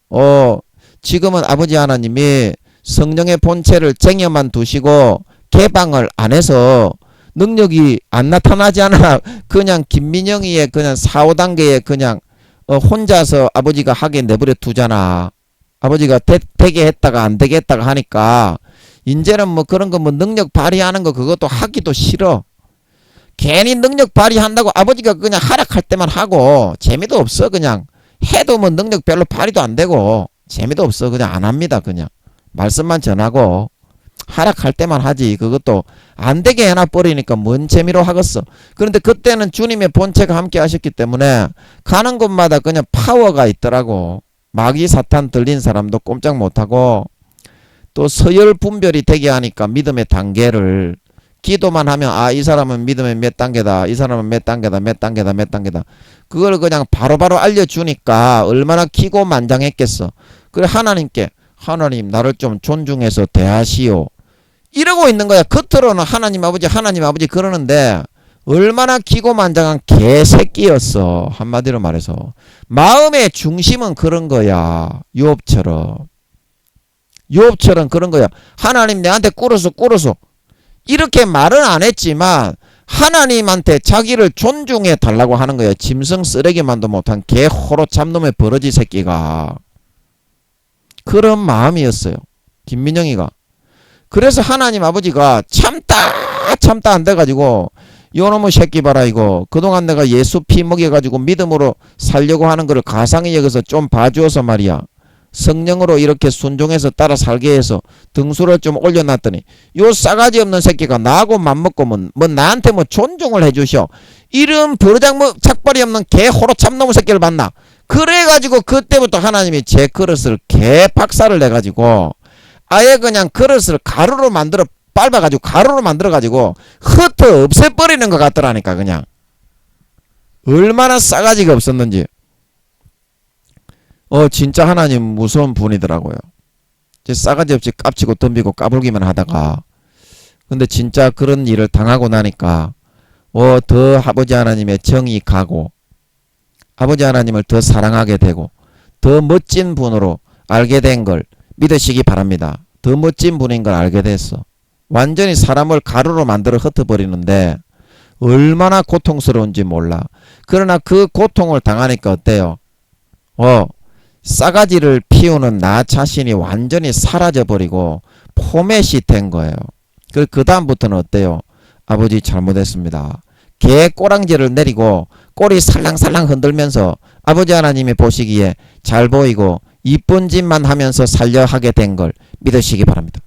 지금은 아버지 하나님이 성령의 본체를 쟁여만 두시고 개방을 안 해서 능력이 안 나타나지 않아. 그냥 김민영이의 그냥 4, 5단계에 그냥 혼자서 아버지가 하게 내버려 두잖아. 아버지가 되게 했다가 안 되게 했다가 하니까 이제는 뭐 그런 거 뭐 능력 발휘하는 거 그것도 하기도 싫어. 괜히 능력 발휘한다고 아버지가 그냥 활약할 때만 하고 재미도 없어. 그냥 해도 뭐 능력 별로 발휘도 안 되고 재미도 없어. 그냥 안 합니다. 그냥 말씀만 전하고 활약할 때만 하지. 그것도 안 되게 해놔 버리니까 뭔 재미로 하겠어. 그런데 그때는 주님의 본체가 함께 하셨기 때문에 가는 곳마다 그냥 파워가 있더라고. 마귀 사탄 들린 사람도 꼼짝 못하고, 또 서열 분별이 되게 하니까 믿음의 단계를 기도만 하면 이 사람은 믿음의 몇 단계다, 이 사람은 몇 단계다, 몇 단계다, 몇 단계다, 그걸 그냥 바로바로 알려주니까 얼마나 기고만장했겠어. 그래 하나님께 하나님 나를 좀 존중해서 대하시오 이러고 있는 거야. 겉으로는 하나님 아버지 그러는데 얼마나 기고만장한 개새끼였어. 한마디로 말해서 마음의 중심은 그런 거야. 요업처럼 그런 거야. 하나님 내한테 꿇어서 이렇게 말은 안 했지만 하나님한테 자기를 존중해 달라고 하는 거야. 짐승 쓰레기만도 못한 개 호로 잡놈의 버러지 새끼가. 그런 마음이었어요, 김민영이가. 그래서 하나님 아버지가 참다 안 돼가지고 요놈의 새끼 봐라 이거 그동안 내가 예수 피 먹여가지고 믿음으로 살려고 하는 거를 가상히 여기서 좀 봐주어서 말이야. 성령으로 이렇게 순종해서 따라 살게 해서 등수를 좀 올려놨더니 요 싸가지 없는 새끼가 나하고 맘먹고 뭐 나한테 뭐 존중을 해주셔. 이런 버르장 뭐 착발이 없는 개 호로 참놈의 새끼를 봤나. 그래가지고 그때부터 하나님이 제 그릇을 개 박살을 내가지고 아예 그냥 그릇을 가루로 만들어가지고 흩어 없애버리는 것 같더라니까. 그냥 얼마나 싸가지가 없었는지. 진짜 하나님 무서운 분이더라고요. 싸가지 없이 깝치고 덤비고 까불기만 하다가, 근데 진짜 그런 일을 당하고 나니까 더 아버지 하나님의 정이 가고 아버지 하나님을 더 사랑하게 되고 더 멋진 분으로 알게 된 걸 믿으시기 바랍니다. 더 멋진 분인 걸 알게 됐어. 완전히 사람을 가루로 만들어 흩어버리는데 얼마나 고통스러운지 몰라. 그러나 그 고통을 당하니까 어때요? 싸가지를 피우는 나 자신이 완전히 사라져버리고 포맷이 된 거예요. 그 다음부터는 어때요? 아버지 잘못했습니다. 개 꼬랑지를 내리고 꼬리 살랑살랑 흔들면서 아버지 하나님이 보시기에 잘 보이고 이쁜 짓만 하면서 살려 하게 된 걸 믿으시기 바랍니다.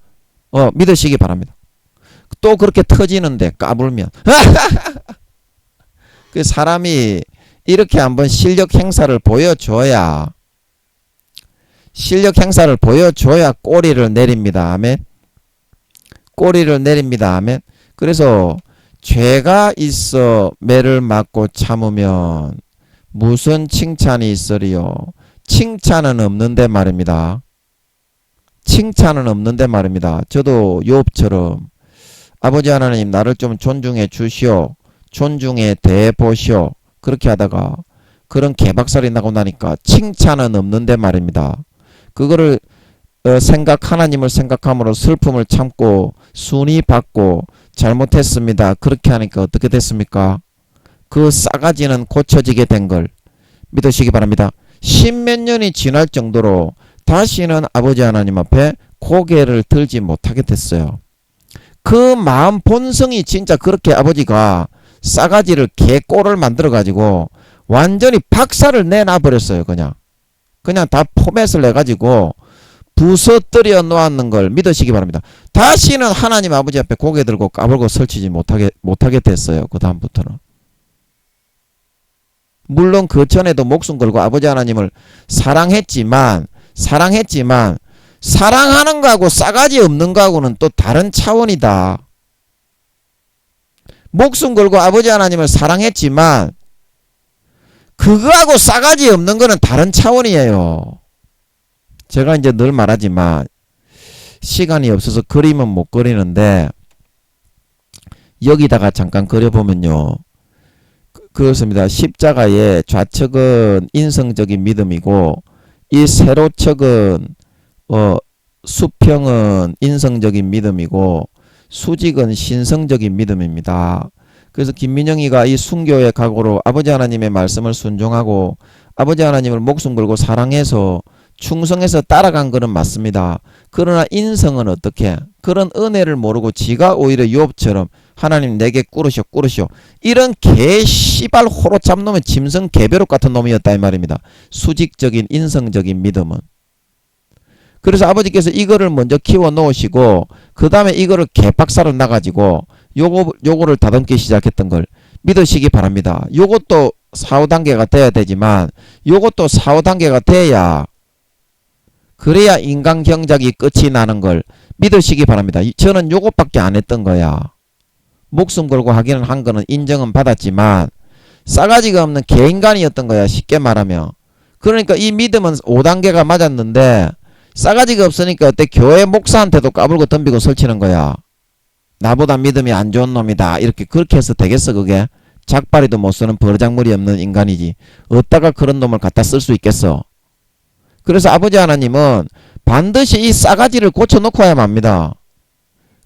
믿으시기 바랍니다. 또 그렇게 터지는데 까불면 그 사람이 이렇게 한번 실력 행사를 보여줘야 꼬리를 내립니다. 아멘. 꼬리를 내립니다. 아멘. 그래서 죄가 있어 매를 맞고 참으면 무슨 칭찬이 있으리요. 칭찬은 없는데 말입니다. 저도 욥처럼 아버지 하나님 나를 좀 존중해 주시오. 존중해 대보시오. 그렇게 하다가 그런 개박살이 나고 나니까 칭찬은 없는데 말입니다. 그거를 하나님을 생각함으로 슬픔을 참고 순위 받고 잘못했습니다. 그렇게 하니까 어떻게 됐습니까? 그 싸가지는 고쳐지게 된 걸 믿으시기 바랍니다. 십몇 년이 지날 정도로 다시는 아버지 하나님 앞에 고개를 들지 못하게 됐어요. 그 마음 본성이 진짜 그렇게 아버지가 싸가지를 개꼴을 만들어가지고 완전히 박살을 내놔버렸어요. 그냥 다 포맷을 내가지고 부서뜨려 놓았는 걸 믿으시기 바랍니다. 다시는 하나님 아버지 앞에 고개 들고 까불고 설치지 못하게 됐어요. 그 다음부터는. 물론 그 전에도 목숨 걸고 아버지 하나님을 사랑했지만 사랑하는 거하고 싸가지 없는 거하고는 또 다른 차원이다. 목숨 걸고 아버지 하나님을 사랑했지만 그거하고 싸가지 없는 거는 다른 차원이에요. 제가 이제 늘 말하지만 시간이 없어서 그림은 못 그리는데 여기다가 잠깐 그려보면요. 그렇습니다. 십자가의 좌측은 인성적인 믿음이고 이 세로측은 수평은 인성적인 믿음이고 수직은 신성적인 믿음입니다. 그래서 김민영이가 이 순교의 각오로 아버지 하나님의 말씀을 순종하고 아버지 하나님을 목숨 걸고 사랑해서 충성해서 따라간 거는 맞습니다. 그러나 인성은 어떻게? 그런 은혜를 모르고 지가 오히려 욥처럼 하나님 내게 꾸르시오 이런 개씨발 호로 잡놈의 짐승 개벼룩 같은 놈이었다 이 말입니다. 수직적인 인성적인 믿음은. 그래서 아버지께서 이거를 먼저 키워 놓으시고 그 다음에 이거를 개박사로 나가지고 요거를 다듬기 시작했던 걸 믿으시기 바랍니다. 요것도 4, 5단계가 돼야 되지만 요것도 4, 5단계가 돼야 그래야 인간 경작이 끝이 나는 걸 믿으시기 바랍니다. 저는 요것밖에 안 했던 거야. 목숨 걸고 하기는 한 거는 인정은 받았지만 싸가지가 없는 개인간이었던 거야. 쉽게 말하면. 그러니까 이 믿음은 5단계가 맞았는데 싸가지가 없으니까 그때 교회 목사한테도 까불고 덤비고 설치는 거야. 나보다 믿음이 안 좋은 놈이다. 이렇게 그렇게 해서 되겠어 그게? 작발이도 못 쓰는 버르장머리 없는 인간이지. 어디다가 그런 놈을 갖다 쓸 수 있겠어. 그래서 아버지 하나님은 반드시 이 싸가지를 고쳐놓고 야만 합니다.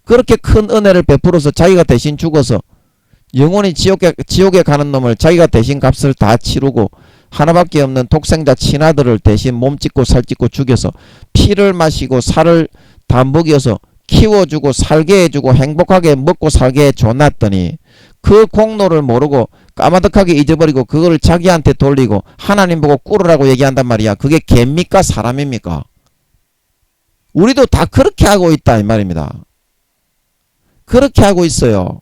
그렇게 큰 은혜를 베풀어서 자기가 대신 죽어서 영원히 지옥에 가는 놈을 자기가 대신 값을 다 치르고 하나밖에 없는 독생자 친아들을 대신 몸짓고 살짓고 죽여서 피를 마시고 살을 다 먹여서 키워주고 살게 해주고 행복하게 먹고 살게 해줘놨더니 그 공로를 모르고 까마득하게 잊어버리고 그거를 자기한테 돌리고 하나님 보고 꿇으라고 얘기한단 말이야. 그게 개입니까 사람입니까? 우리도 다 그렇게 하고 있다 이 말입니다. 그렇게 하고 있어요.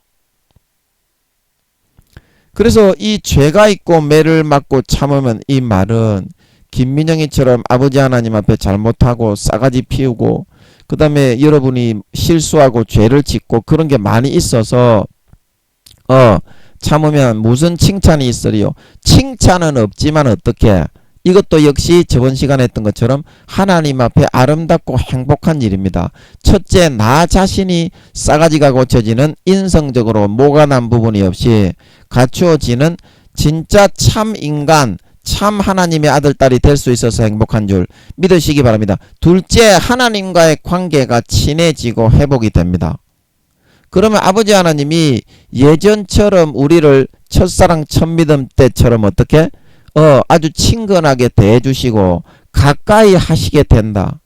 그래서 이 죄가 있고 매를 맞고 참으면 이 말은 김민영이처럼 아버지 하나님 앞에 잘못하고 싸가지 피우고 그 다음에 여러분이 실수하고 죄를 짓고 그런 게 많이 있어서 참으면 무슨 칭찬이 있으리요. 칭찬은 없지만 어떻게? 이것도 역시 저번 시간에 했던 것처럼 하나님 앞에 아름답고 행복한 일입니다. 첫째, 나 자신이 싸가지가 고쳐지는 인성적으로 모가난 부분이 없이 갖추어지는 진짜 참 인간, 참 하나님의 아들, 딸이 될 수 있어서 행복한 줄 믿으시기 바랍니다. 둘째, 하나님과의 관계가 친해지고 회복이 됩니다. 그러면 아버지 하나님이 예전처럼 우리를 첫사랑 첫믿음 때처럼 어떻게? 아주 친근하게 대해주시고 가까이 하시게 된다.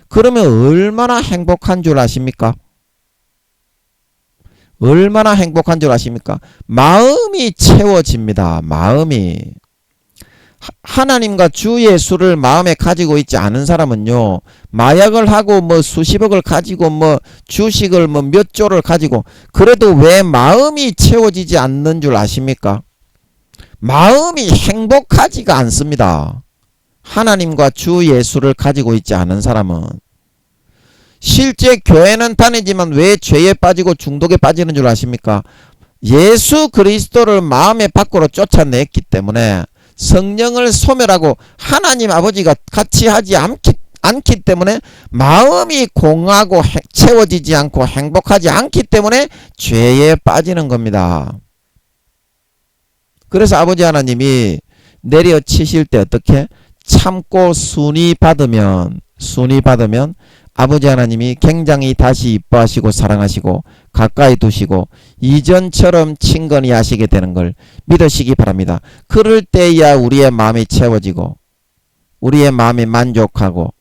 그러면 얼마나 행복한 줄 아십니까? 얼마나 행복한 줄 아십니까? 마음이 채워집니다. 마음이. 하나님과 주 예수를 마음에 가지고 있지 않은 사람은요, 마약을 하고 뭐 수십억을 가지고 뭐 주식을 뭐 몇 조를 가지고 그래도 왜 마음이 채워지지 않는 줄 아십니까? 마음이 행복하지가 않습니다. 하나님과 주 예수를 가지고 있지 않은 사람은. 실제 교회는 다니지만 왜 죄에 빠지고 중독에 빠지는 줄 아십니까? 예수 그리스도를 마음의 밖으로 쫓아냈기 때문에 성령을 소멸하고 하나님 아버지가 같이 하지 않기 때문에 마음이 공하고 채워지지 않고 행복하지 않기 때문에 죄에 빠지는 겁니다. 그래서 아버지 하나님이 내려치실 때 어떻게? 참고 순위 받으면 아버지 하나님이 굉장히 다시 이뻐하시고 사랑하시고 가까이 두시고 이전처럼 친근히 하시게 되는 걸 믿으시기 바랍니다. 그럴 때야 우리의 마음이 채워지고 우리의 마음이 만족하고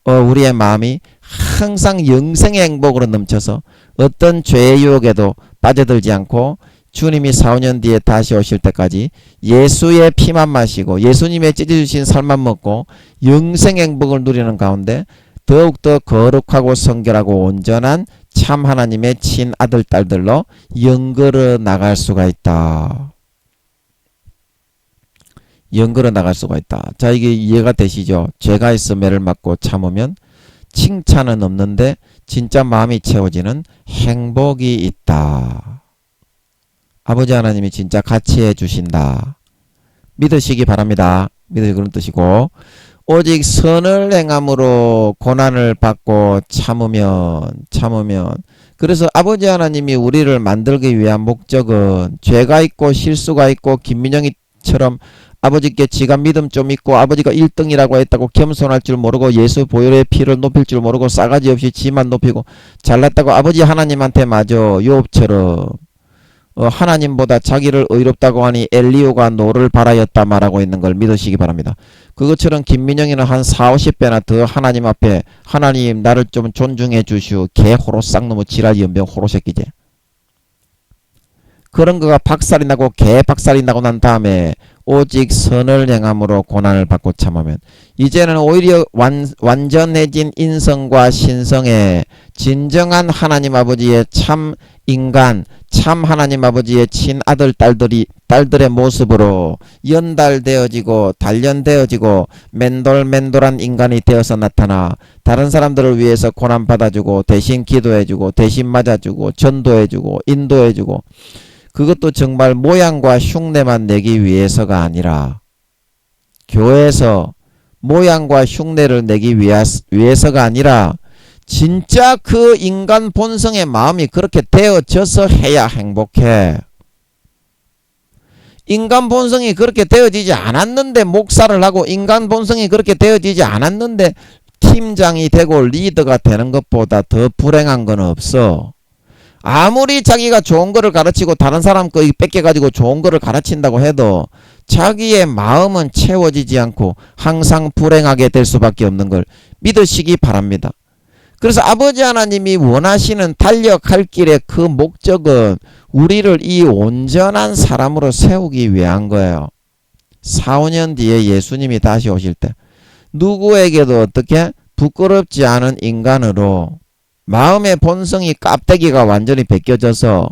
우리의 마음이 항상 영생의 행복으로 넘쳐서 어떤 죄의 유혹에도 빠져들지 않고 주님이 4, 5년 뒤에 다시 오실 때까지 예수의 피만 마시고 예수님의 찢어주신 살만 먹고 영생의 행복을 누리는 가운데 더욱더 거룩하고 성결하고 온전한 참 하나님의 친아들 딸들로 연걸어 나갈 수가 있다. 연걸어 나갈 수가 있다. 자, 이게 이해가 되시죠? 죄가 있어 매를 맞고 참으면 칭찬은 없는데 진짜 마음이 채워지는 행복이 있다. 아버지 하나님이 진짜 같이 해주신다. 믿으시기 바랍니다. 믿으시 그런 뜻이고, 오직 선을 행함으로 고난을 받고 참으면 그래서 아버지 하나님이 우리를 만들기 위한 목적은 죄가 있고 실수가 있고 김민영이처럼 아버지께 지가 믿음 좀 있고 아버지가 1등이라고 했다고 겸손할 줄 모르고 예수 보혈의 피를 높일 줄 모르고 싸가지 없이 지만 높이고 잘났다고 아버지 하나님한테 마저 요업처럼 하나님보다 자기를 의롭다고 하니 엘리오가 노를 바라였다 말하고 있는 걸 믿으시기 바랍니다. 그것처럼 김민영이는 한 40-50배나 더 하나님 앞에 하나님 나를 좀 존중해 주시오. 개 호로 쌍놈의 지랄 연병 호로 새끼제. 그런 거가 박살이 나고 개 박살이 나고 난 다음에 오직 선을 행함으로 고난을 받고 참으면 이제는 오히려 완전해진 인성과 신성에 진정한 하나님 아버지의 참 인간, 참 하나님 아버지의 친아들 딸들의 모습으로 연달되어지고 단련되어지고 맨돌맨돌한 인간이 되어서 나타나 다른 사람들을 위해서 고난 받아주고 대신 기도해주고 대신 맞아주고 전도해주고 인도해주고 그것도 정말 모양과 흉내만 내기 위해서가 아니라 교회에서 모양과 흉내를 내기 위해서가 아니라 진짜 그 인간 본성의 마음이 그렇게 되어져서 해야 행복해. 인간 본성이 그렇게 되어지지 않았는데 목사를 하고 인간 본성이 그렇게 되어지지 않았는데 팀장이 되고 리더가 되는 것보다 더 불행한 건 없어. 아무리 자기가 좋은 거를 가르치고 다른 사람 거 뺏겨가지고 좋은 거를 가르친다고 해도 자기의 마음은 채워지지 않고 항상 불행하게 될 수밖에 없는 걸 믿으시기 바랍니다. 그래서 아버지 하나님이 원하시는 달려갈 길의 그 목적은 우리를 이 온전한 사람으로 세우기 위한 거예요. 4-5년 뒤에 예수님이 다시 오실 때 누구에게도 어떻게 부끄럽지 않은 인간으로 마음의 본성이 깝대기가 완전히 벗겨져서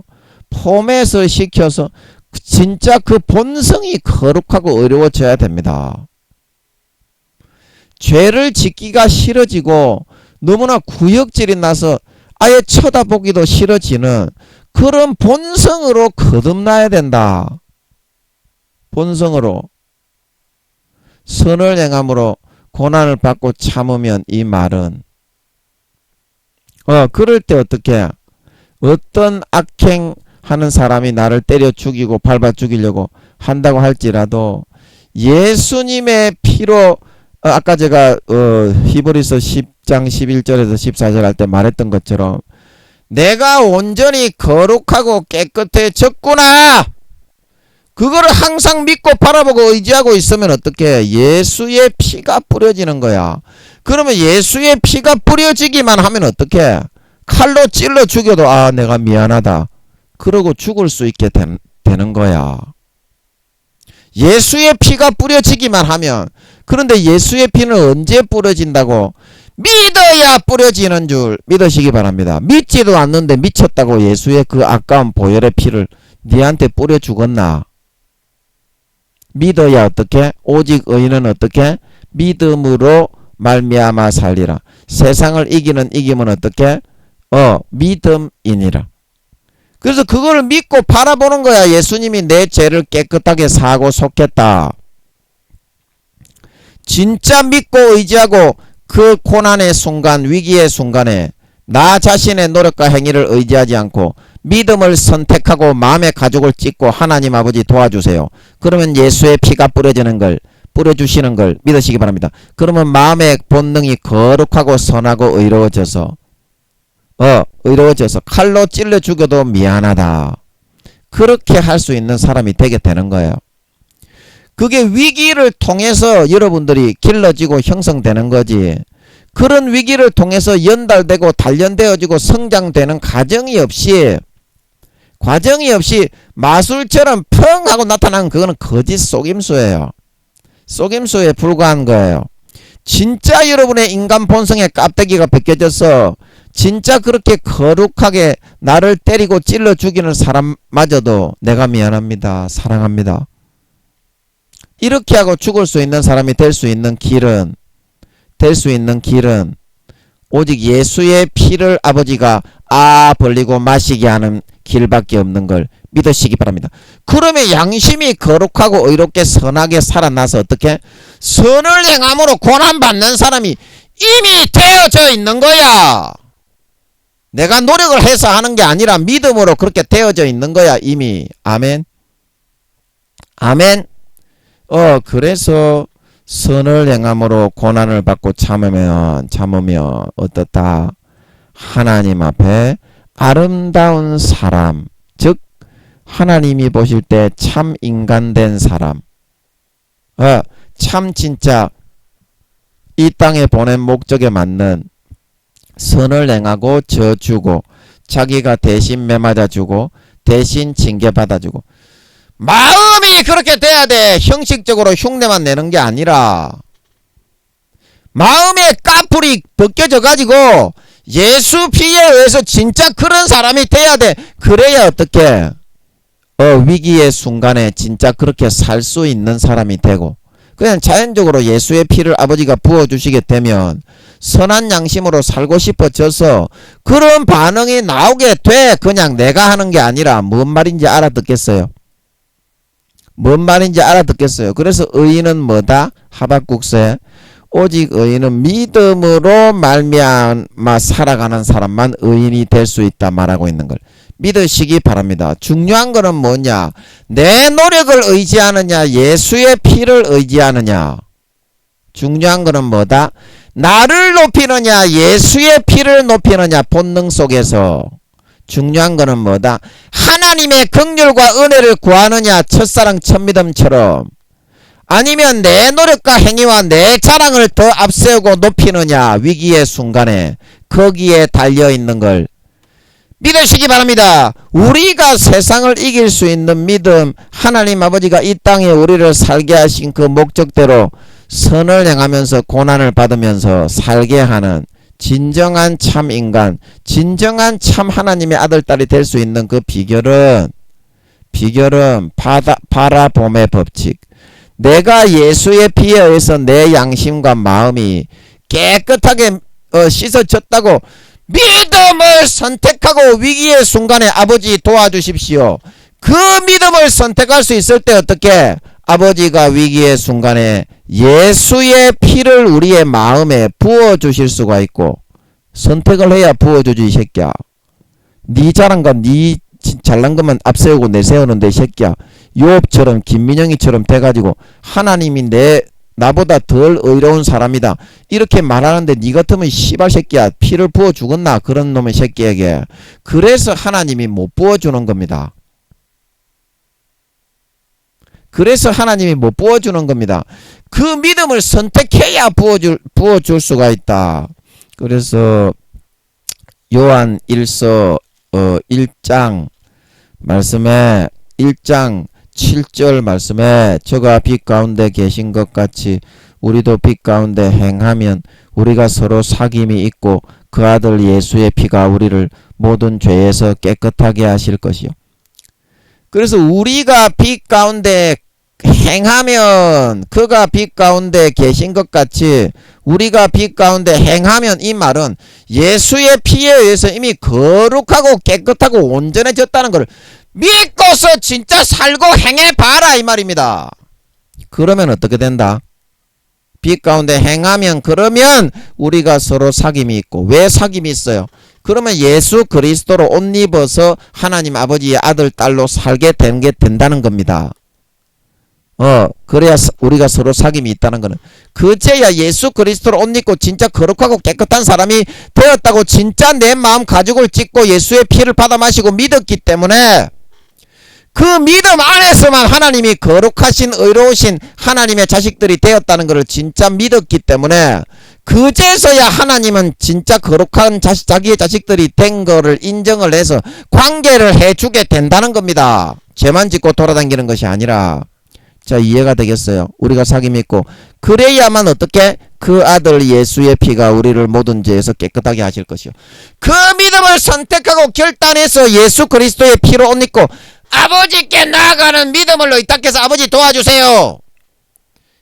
포맷을 시켜서 진짜 그 본성이 거룩하고 어려워져야 됩니다. 죄를 짓기가 싫어지고 너무나 구역질이 나서 아예 쳐다보기도 싫어지는 그런 본성으로 거듭나야 된다. 본성으로 선을 행함으로 고난을 받고 참으면 이 말은 그럴 때 어떻게 어떤 악행하는 사람이 나를 때려 죽이고 밟아 죽이려고 한다고 할지라도 예수님의 피로 아까 제가 히브리서 10장 11절에서 14절 할 때 말했던 것처럼 내가 온전히 거룩하고 깨끗해졌구나. 그거를 항상 믿고 바라보고 의지하고 있으면 어떻게 예수의 피가 뿌려지는 거야. 그러면 예수의 피가 뿌려지기만 하면 어떻게 칼로 찔러 죽여도 내가 미안하다 그러고 죽을 수 있게 되는 거야. 예수의 피가 뿌려지기만 하면. 그런데 예수의 피는 언제 뿌려진다고? 믿어야 뿌려지는 줄 믿으시기 바랍니다. 믿지도 않는데 미쳤다고 예수의 그 아까운 보혈의 피를 니한테 뿌려 죽었나? 믿어야 어떻게? 오직 의인은 어떻게? 믿음으로 말미암아 살리라. 세상을 이기는 이김은 어떻게? 믿음이니라. 그래서 그걸 믿고 바라보는 거야. 예수님이 내 죄를 깨끗하게 사고 속했다. 진짜 믿고 의지하고 그 고난의 순간, 위기의 순간에 나 자신의 노력과 행위를 의지하지 않고 믿음을 선택하고 마음의 가죽을 찢고 하나님 아버지 도와주세요. 그러면 예수의 피가 뿌려주시는 걸 믿으시기 바랍니다. 그러면 마음의 본능이 거룩하고 선하고 의로워져서 칼로 찔러 죽여도 미안하다. 그렇게 할 수 있는 사람이 되게 되는 거예요. 그게 위기를 통해서 여러분들이 길러지고 형성되는 거지. 그런 위기를 통해서 연달되고 단련되어지고 성장되는 과정이 없이 마술처럼 펑 하고 나타난 그거는 거짓 속임수예요. 속임수에 불과한 거예요. 진짜 여러분의 인간 본성의 깝대기가 벗겨져서 진짜 그렇게 거룩하게 나를 때리고 찔러 죽이는 사람마저도 내가 미안합니다. 사랑합니다. 이렇게 하고 죽을 수 있는 사람이 될 수 있는 길은 오직 예수의 피를 아버지가 벌리고 마시게 하는 길밖에 없는 걸 믿으시기 바랍니다. 그러면 양심이 거룩하고 의롭게 선하게 살아나서 어떻게? 선을 행함으로 고난받는 사람이 이미 되어져 있는 거야. 내가 노력을 해서 하는 게 아니라 믿음으로 그렇게 되어져 있는 거야 이미. 아멘. 아멘. 그래서 선을 행함으로 고난을 받고 참으면 어떻다? 하나님 앞에 아름다운 사람, 즉 하나님이 보실 때 참 인간된 사람, 참 진짜 이 땅에 보낸 목적에 맞는 선을 행하고 져주고 자기가 대신 매맞아주고 대신 징계받아주고, 마음이 그렇게 돼야 돼. 형식적으로 흉내만 내는 게 아니라 마음의 까풀이 벗겨져 가지고 예수 피에 의해서 진짜 그런 사람이 돼야 돼. 그래야 어떻게 위기의 순간에 진짜 그렇게 살 수 있는 사람이 되고, 그냥 자연적으로 예수의 피를 아버지가 부어주시게 되면 선한 양심으로 살고 싶어져서 그런 반응이 나오게 돼. 그냥 내가 하는 게 아니라. 뭔 말인지 알아듣겠어요? 뭔 말인지 알아듣겠어요? 그래서 의인은 뭐다? 하박국서에 오직 의인은 믿음으로 말미암아 살아가는 사람만 의인이 될 수 있다 말하고 있는 걸 믿으시기 바랍니다. 중요한 거는 뭐냐? 내 노력을 의지하느냐, 예수의 피를 의지하느냐. 중요한 거는 뭐다? 나를 높이느냐, 예수의 피를 높이느냐. 본능 속에서 중요한 거는 뭐다? 하나님의 긍휼과 은혜를 구하느냐, 첫사랑 첫믿음처럼, 아니면 내 노력과 행위와 내 자랑을 더 앞세우고 높이느냐. 위기의 순간에 거기에 달려있는 걸 믿으시기 바랍니다. 우리가 세상을 이길 수 있는 믿음, 하나님 아버지가 이 땅에 우리를 살게 하신 그 목적대로 선을 행하면서 고난을 받으면서 살게 하는 진정한 참 인간, 진정한 참 하나님의 아들, 딸이 될 수 있는 그 비결은 바라봄의 법칙. 내가 예수의 피에 의해서 내 양심과 마음이 깨끗하게 씻어졌다고 믿음을 선택하고 위기의 순간에 아버지 도와주십시오. 그 믿음을 선택할 수 있을 때 어떻게? 아버지가 위기의 순간에 예수의 피를 우리의 마음에 부어주실 수가 있고, 선택을 해야 부어주지 이 새끼야. 네 잘한가 네 잘난 것만 앞세우고 내세우는데 이 새끼야. 요업처럼 김민영이처럼 돼가지고 하나님이 나보다 덜 의로운 사람이다 이렇게 말하는데 니 같으면 씨발 새끼야 피를 부어 주겠나? 그런 놈의 새끼에게. 그래서 하나님이 못 부어주는 겁니다. 그래서 하나님이 못 부어주는 겁니다. 그 믿음을 선택해야 부어줄 수가 있다. 그래서 요한 1서 1장 말씀에 1장 7절 말씀에 저가 빛 가운데 계신 것 같이 우리도 빛 가운데 행하면 우리가 서로 사귐이 있고 그 아들 예수의 피가 우리를 모든 죄에서 깨끗하게 하실 것이요. 그래서 우리가 빛 가운데 행하면, 그가 빛 가운데 계신 것 같이 우리가 빛 가운데 행하면, 이 말은 예수의 피에 의해서 이미 거룩하고 깨끗하고 온전해졌다는 걸 믿고서 진짜 살고 행해봐라 이 말입니다. 그러면 어떻게 된다? 빛 가운데 행하면, 그러면 우리가 서로 사귐이 있고. 왜 사귐이 있어요? 그러면 예수 그리스도로 옷 입어서 하나님 아버지의 아들 딸로 살게 된다는 겁니다. 그래야 우리가 서로 사귐이 있다는 거는, 그제야 예수 그리스도로 옷 입고 진짜 거룩하고 깨끗한 사람이 되었다고 진짜 내 마음 가죽을 찢고 예수의 피를 받아 마시고 믿었기 때문에, 그 믿음 안에서만 하나님이 거룩하신 의로우신 하나님의 자식들이 되었다는 것을 진짜 믿었기 때문에, 그제서야 하나님은 진짜 거룩한 자기의 자식들이 된 거를 인정을 해서 관계를 해주게 된다는 겁니다. 죄만 짓고 돌아다니는 것이 아니라. 자, 이해가 되겠어요? 우리가 사귐이 있고, 그래야만 어떻게? 그 아들 예수의 피가 우리를 모든 죄에서 깨끗하게 하실 것이요. 그 믿음을 선택하고 결단해서 예수 그리스도의 피로 옷 입고 아버지께 나아가는 믿음을 의탁해서 아버지 도와주세요.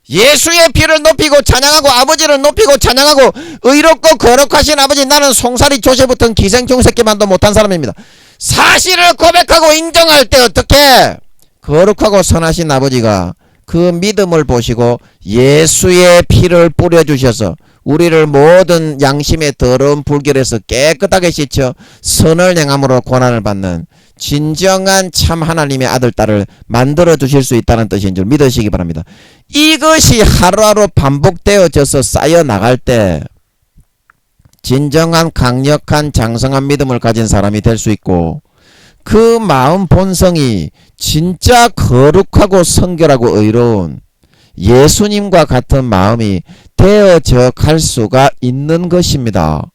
예수의 피를 높이고 찬양하고 아버지를 높이고 찬양하고 의롭고 거룩하신 아버지, 나는 송사리 조세 붙은 기생충 새끼만도 못한 사람입니다. 사실을 고백하고 인정할 때 어떻게 거룩하고 선하신 아버지가 그 믿음을 보시고 예수의 피를 뿌려주셔서 우리를 모든 양심의 더러운 불결에서 깨끗하게 씻혀 선을 행함으로 고난을 받는 진정한 참 하나님의 아들 딸을 만들어 주실 수 있다는 뜻인 줄 믿으시기 바랍니다. 이것이 하루하루 반복되어져서 쌓여 나갈 때 진정한 강력한 장성한 믿음을 가진 사람이 될 수 있고, 그 마음 본성이 진짜 거룩하고 성결하고 의로운 예수님과 같은 마음이 되어져 갈 수가 있는 것입니다.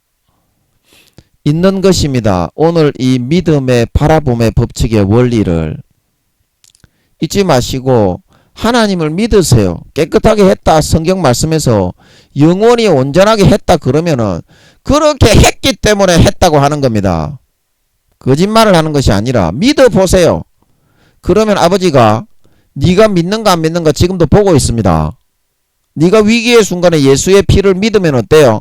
있는 것입니다. 오늘 이 믿음의 바라봄의 법칙의 원리를 잊지 마시고 하나님을 믿으세요. 깨끗하게 했다 성경 말씀에서 영원히 온전하게 했다 그러면은 그렇게 했기 때문에 했다고 하는 겁니다. 거짓말을 하는 것이 아니라 믿어보세요. 그러면 아버지가 네가 믿는가 안 믿는가 지금도 보고 있습니다. 네가 위기의 순간에 예수의 피를 믿으면 어때요?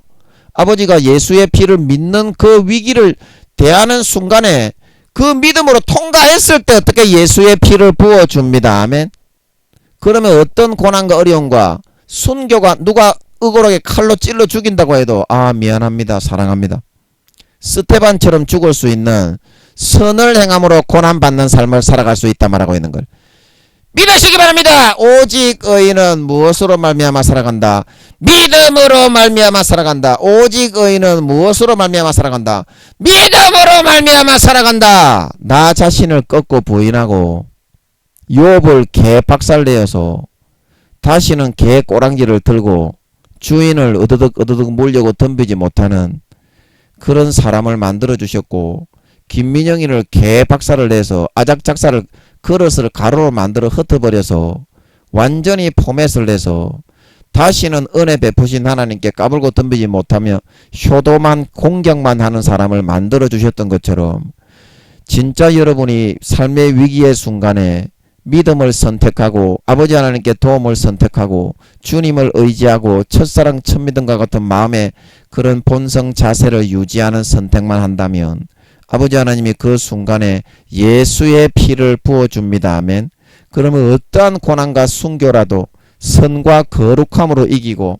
아버지가 예수의 피를 믿는 그 위기를 대하는 순간에 그 믿음으로 통과했을 때 어떻게 예수의 피를 부어줍니다. 아멘. 그러면 어떤 고난과 어려움과 순교가 누가 억울하게 칼로 찔러 죽인다고 해도 미안합니다. 사랑합니다. 스테반처럼 죽을 수 있는 선을 행함으로 고난받는 삶을 살아갈 수 있다 말하고 있는 걸 믿으시기 바랍니다. 오직 의인은 무엇으로 말미암아 살아간다? 믿음으로 말미암아 살아간다. 오직 의인은 무엇으로 말미암아 살아간다? 믿음으로 말미암아 살아간다. 나 자신을 꺾고 부인하고 욥을 개 박살내어서 다시는 개 꼬랑지를 들고 주인을 어드득 물려고 덤비지 못하는 그런 사람을 만들어 주셨고, 김민영이를 개 박살을 내서 아작작살을 그릇을 가로로 만들어 흩어버려서 완전히 포맷을 내서 다시는 은혜 베푸신 하나님께 까불고 덤비지 못하며 효도만 공격만 하는 사람을 만들어 주셨던 것처럼, 진짜 여러분이 삶의 위기의 순간에 믿음을 선택하고 아버지 하나님께 도움을 선택하고 주님을 의지하고 첫사랑 첫믿음과 같은 마음의 그런 본성 자세를 유지하는 선택만 한다면 아버지 하나님이 그 순간에 예수의 피를 부어줍니다. 아멘. 그러면 어떠한 고난과 순교라도 선과 거룩함으로 이기고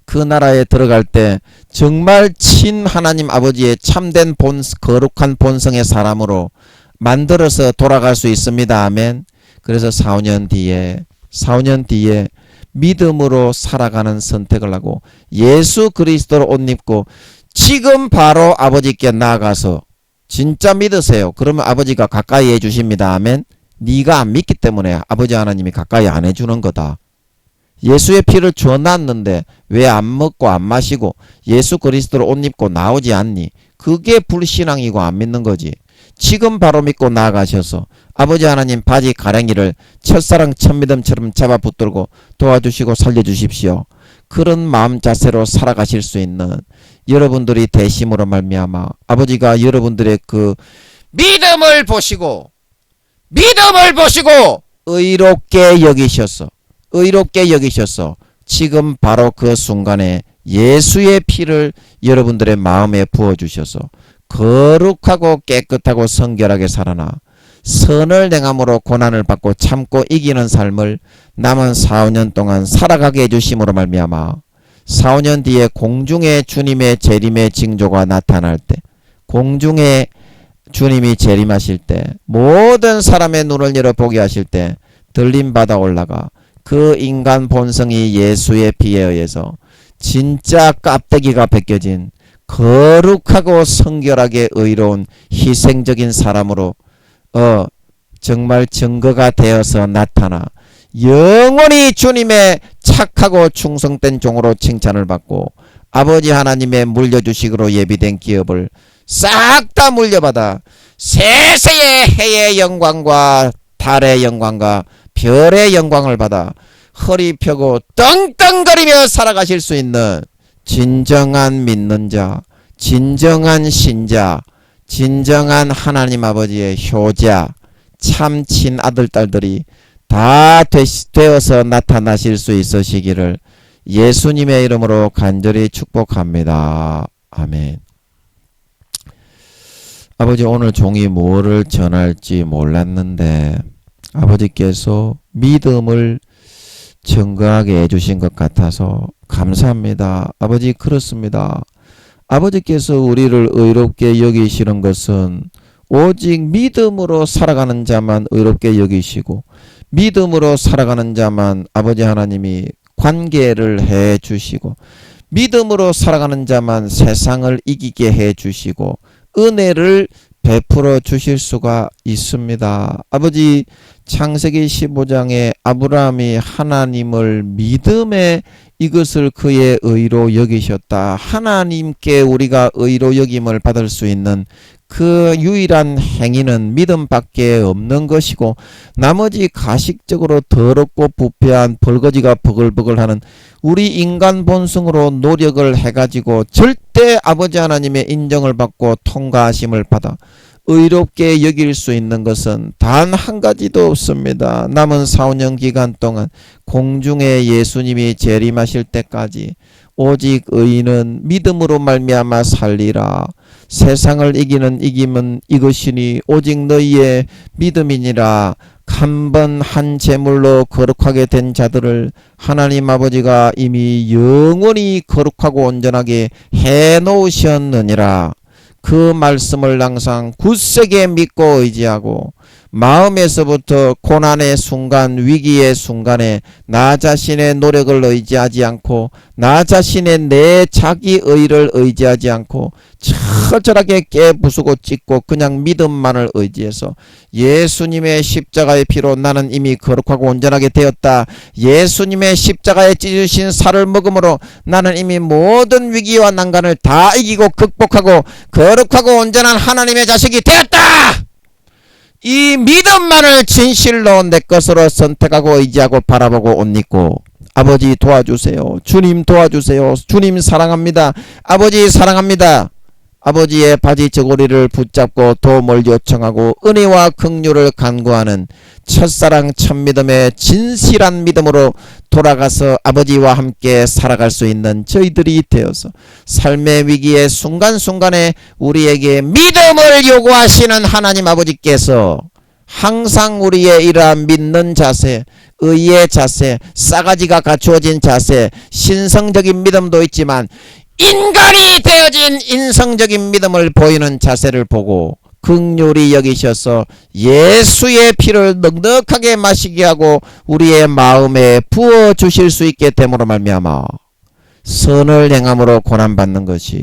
그 나라에 들어갈 때 정말 친 하나님 아버지의 참된 거룩한 본성의 사람으로 만들어서 돌아갈 수 있습니다. 아멘. 그래서 4년 뒤에 믿음으로 살아가는 선택을 하고 예수 그리스도를 옷 입고 지금 바로 아버지께 나아가서 진짜 믿으세요. 그러면 아버지가 가까이 해주십니다. 아멘. 네가 안 믿기 때문에 아버지 하나님이 가까이 안 해주는 거다. 예수의 피를 줘놨는데 왜 안 먹고 안 마시고 예수 그리스도를 옷 입고 나오지 않니? 그게 불신앙이고 안 믿는 거지. 지금 바로 믿고 나아가셔서 아버지 하나님 바지 가랭이를 첫사랑 첫믿음처럼 잡아 붙들고 도와주시고 살려주십시오. 그런 마음 자세로 살아가실 수 있는 여러분들이 되심으로 말미암아 아버지가 여러분들의 그 믿음을 보시고 의롭게 여기셔서 지금 바로 그 순간에 예수의 피를 여러분들의 마음에 부어주셔서 거룩하고 깨끗하고 성결하게 살아나 선을 행함으로 고난을 받고 참고 이기는 삶을 남은 4~5년 동안 살아가게 해주심으로 말미암아 4~5년 뒤에 공중에 주님의 재림의 징조가 나타날 때, 공중에 주님이 재림하실 때, 모든 사람의 눈을 열어 보게 하실 때 들림받아 올라가 그 인간 본성이 예수의 피에 의해서 진짜 깝대기가 벗겨진 거룩하고 성결하게 의로운 희생적인 사람으로 정말 증거가 되어서 나타나 영원히 주님의 착하고 충성된 종으로 칭찬을 받고 아버지 하나님의 물려주식으로 예비된 기업을 싹 다 물려받아 세세의 해의 영광과 달의 영광과 별의 영광을 받아 허리 펴고 떵떵거리며 살아가실 수 있는 진정한 믿는 자, 진정한 신자, 진정한 하나님 아버지의 효자, 참 친아들 딸들이 다 되어서 나타나실 수 있으시기를 예수님의 이름으로 간절히 축복합니다. 아멘. 아버지 오늘 종이 뭐를 전할지 몰랐는데 아버지께서 믿음을 증거하게 해주신 것 같아서 감사합니다. 아버지 그렇습니다. 아버지께서 우리를 의롭게 여기시는 것은 오직 믿음으로 살아가는 자만 의롭게 여기시고 믿음으로 살아가는 자만 아버지 하나님이 관계를 해 주시고 믿음으로 살아가는 자만 세상을 이기게 해 주시고 은혜를 베풀어 주실 수가 있습니다. 아버지 창세기 15장에 아브라함이 하나님을 믿음에 이것을 그의 의로 여기셨다. 하나님께 우리가 의로 여김을 받을 수 있는 그 유일한 행위는 믿음밖에 없는 것이고 나머지 가식적으로 더럽고 부패한 벌거지가 버글버글하는 우리 인간 본성으로 노력을 해가지고 절대 아버지 하나님의 인정을 받고 통과하심을 받아 의롭게 여길 수 있는 것은 단 한 가지도 없습니다. 남은 4~5년 기간 동안 공중에 예수님이 재림하실 때까지 오직 의인은 믿음으로 말미암아 살리라. 세상을 이기는 이김은 이것이니 오직 너희의 믿음이니라. 한 번 한 제물로 거룩하게 된 자들을 하나님 아버지가 이미 영원히 거룩하고 온전하게 해놓으셨느니라. 그 말씀을 항상 굳세게 믿고 의지하고 마음에서부터 고난의 순간 위기의 순간에 나 자신의 노력을 의지하지 않고 나 자신의 내 자기 의를 의지하지 않고 처절하게 깨부수고 찢고 그냥 믿음만을 의지해서 예수님의 십자가의 피로 나는 이미 거룩하고 온전하게 되었다. 예수님의 십자가에 찢으신 살을 먹음으로 나는 이미 모든 위기와 난간을 다 이기고 극복하고 거룩하고 온전한 하나님의 자식이 되었다. 이 믿음만을 진실로 내 것으로 선택하고 의지하고 바라보고 옷 입고 아버지 도와주세요. 주님 도와주세요. 주님 사랑합니다. 아버지 사랑합니다. 아버지의 바지 저고리를 붙잡고 도움을 요청하고 은혜와 긍휼을 간구하는 첫사랑 첫믿음의 진실한 믿음으로 돌아가서 아버지와 함께 살아갈 수 있는 저희들이 되어서 삶의 위기의 순간순간에 우리에게 믿음을 요구하시는 하나님 아버지께서 항상 우리의 이러한 믿는 자세, 의의 자세, 싸가지가 갖추어진 자세, 신성적인 믿음도 있지만 인간이 되어진 인성적인 믿음을 보이는 자세를 보고 긍휼히 여기셔서 예수의 피를 넉넉하게 마시게 하고 우리의 마음에 부어주실 수 있게 됨으로 말미암아 선을 행함으로 고난받는 것이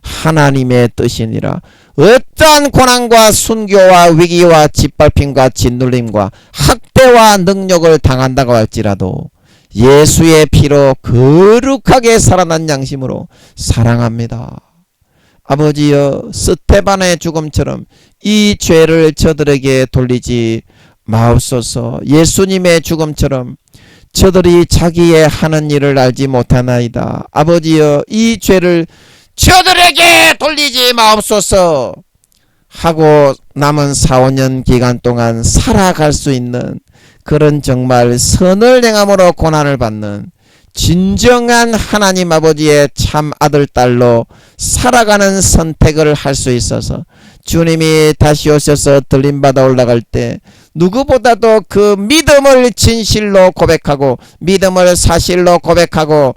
하나님의 뜻이니라. 어떠한 고난과 순교와 위기와 짓밟힘과 짓눌림과 학대와 능력을 당한다고 할지라도 예수의 피로 거룩하게 살아난 양심으로 사랑합니다. 아버지여 스테반의 죽음처럼 이 죄를 저들에게 돌리지 마옵소서. 예수님의 죽음처럼 저들이 자기의 하는 일을 알지 못하나이다. 아버지여 이 죄를 저들에게 돌리지 마옵소서 하고 남은 4~5년 기간 동안 살아갈 수 있는 그런 정말 선을 행함으로 고난을 받는 진정한 하나님 아버지의 참 아들 딸로 살아가는 선택을 할 수 있어서 주님이 다시 오셔서 들림받아 올라갈 때 누구보다도 그 믿음을 진실로 고백하고 믿음을 사실로 고백하고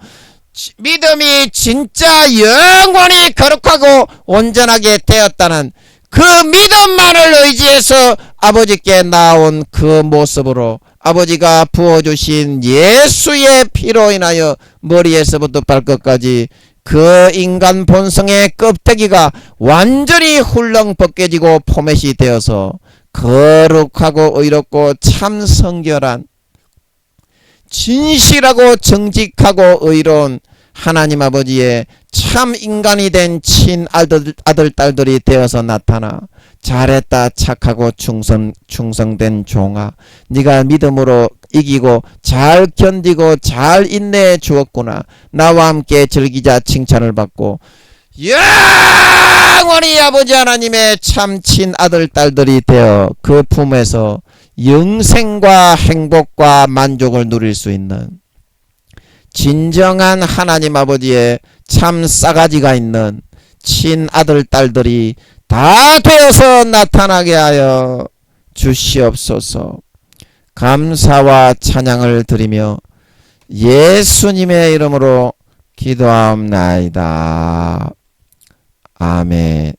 믿음이 진짜 영원히 거룩하고 온전하게 되었다는 그 믿음만을 의지해서 아버지께 나온 그 모습으로 아버지가 부어주신 예수의 피로 인하여 머리에서부터 발끝까지 그 인간 본성의 껍데기가 완전히 훌렁 벗겨지고 포맷이 되어서 거룩하고 의롭고 참 성결한 진실하고 정직하고 의로운 하나님 아버지의 참 인간이 된 친아들 딸들이 되어서 나타나 잘했다 착하고 충성된 종아 네가 믿음으로 이기고 잘 견디고 잘 인내해 주었구나. 나와 함께 즐기자 칭찬을 받고 영원히 아버지 하나님의 참 친아들 딸들이 되어 그 품에서 영생과 행복과 만족을 누릴 수 있는 진정한 하나님 아버지의 참 싸가지가 있는 친아들 딸들이 다 되어서 나타나게 하여 주시옵소서. 감사와 찬양을 드리며 예수님의 이름으로 기도하옵나이다. 아멘.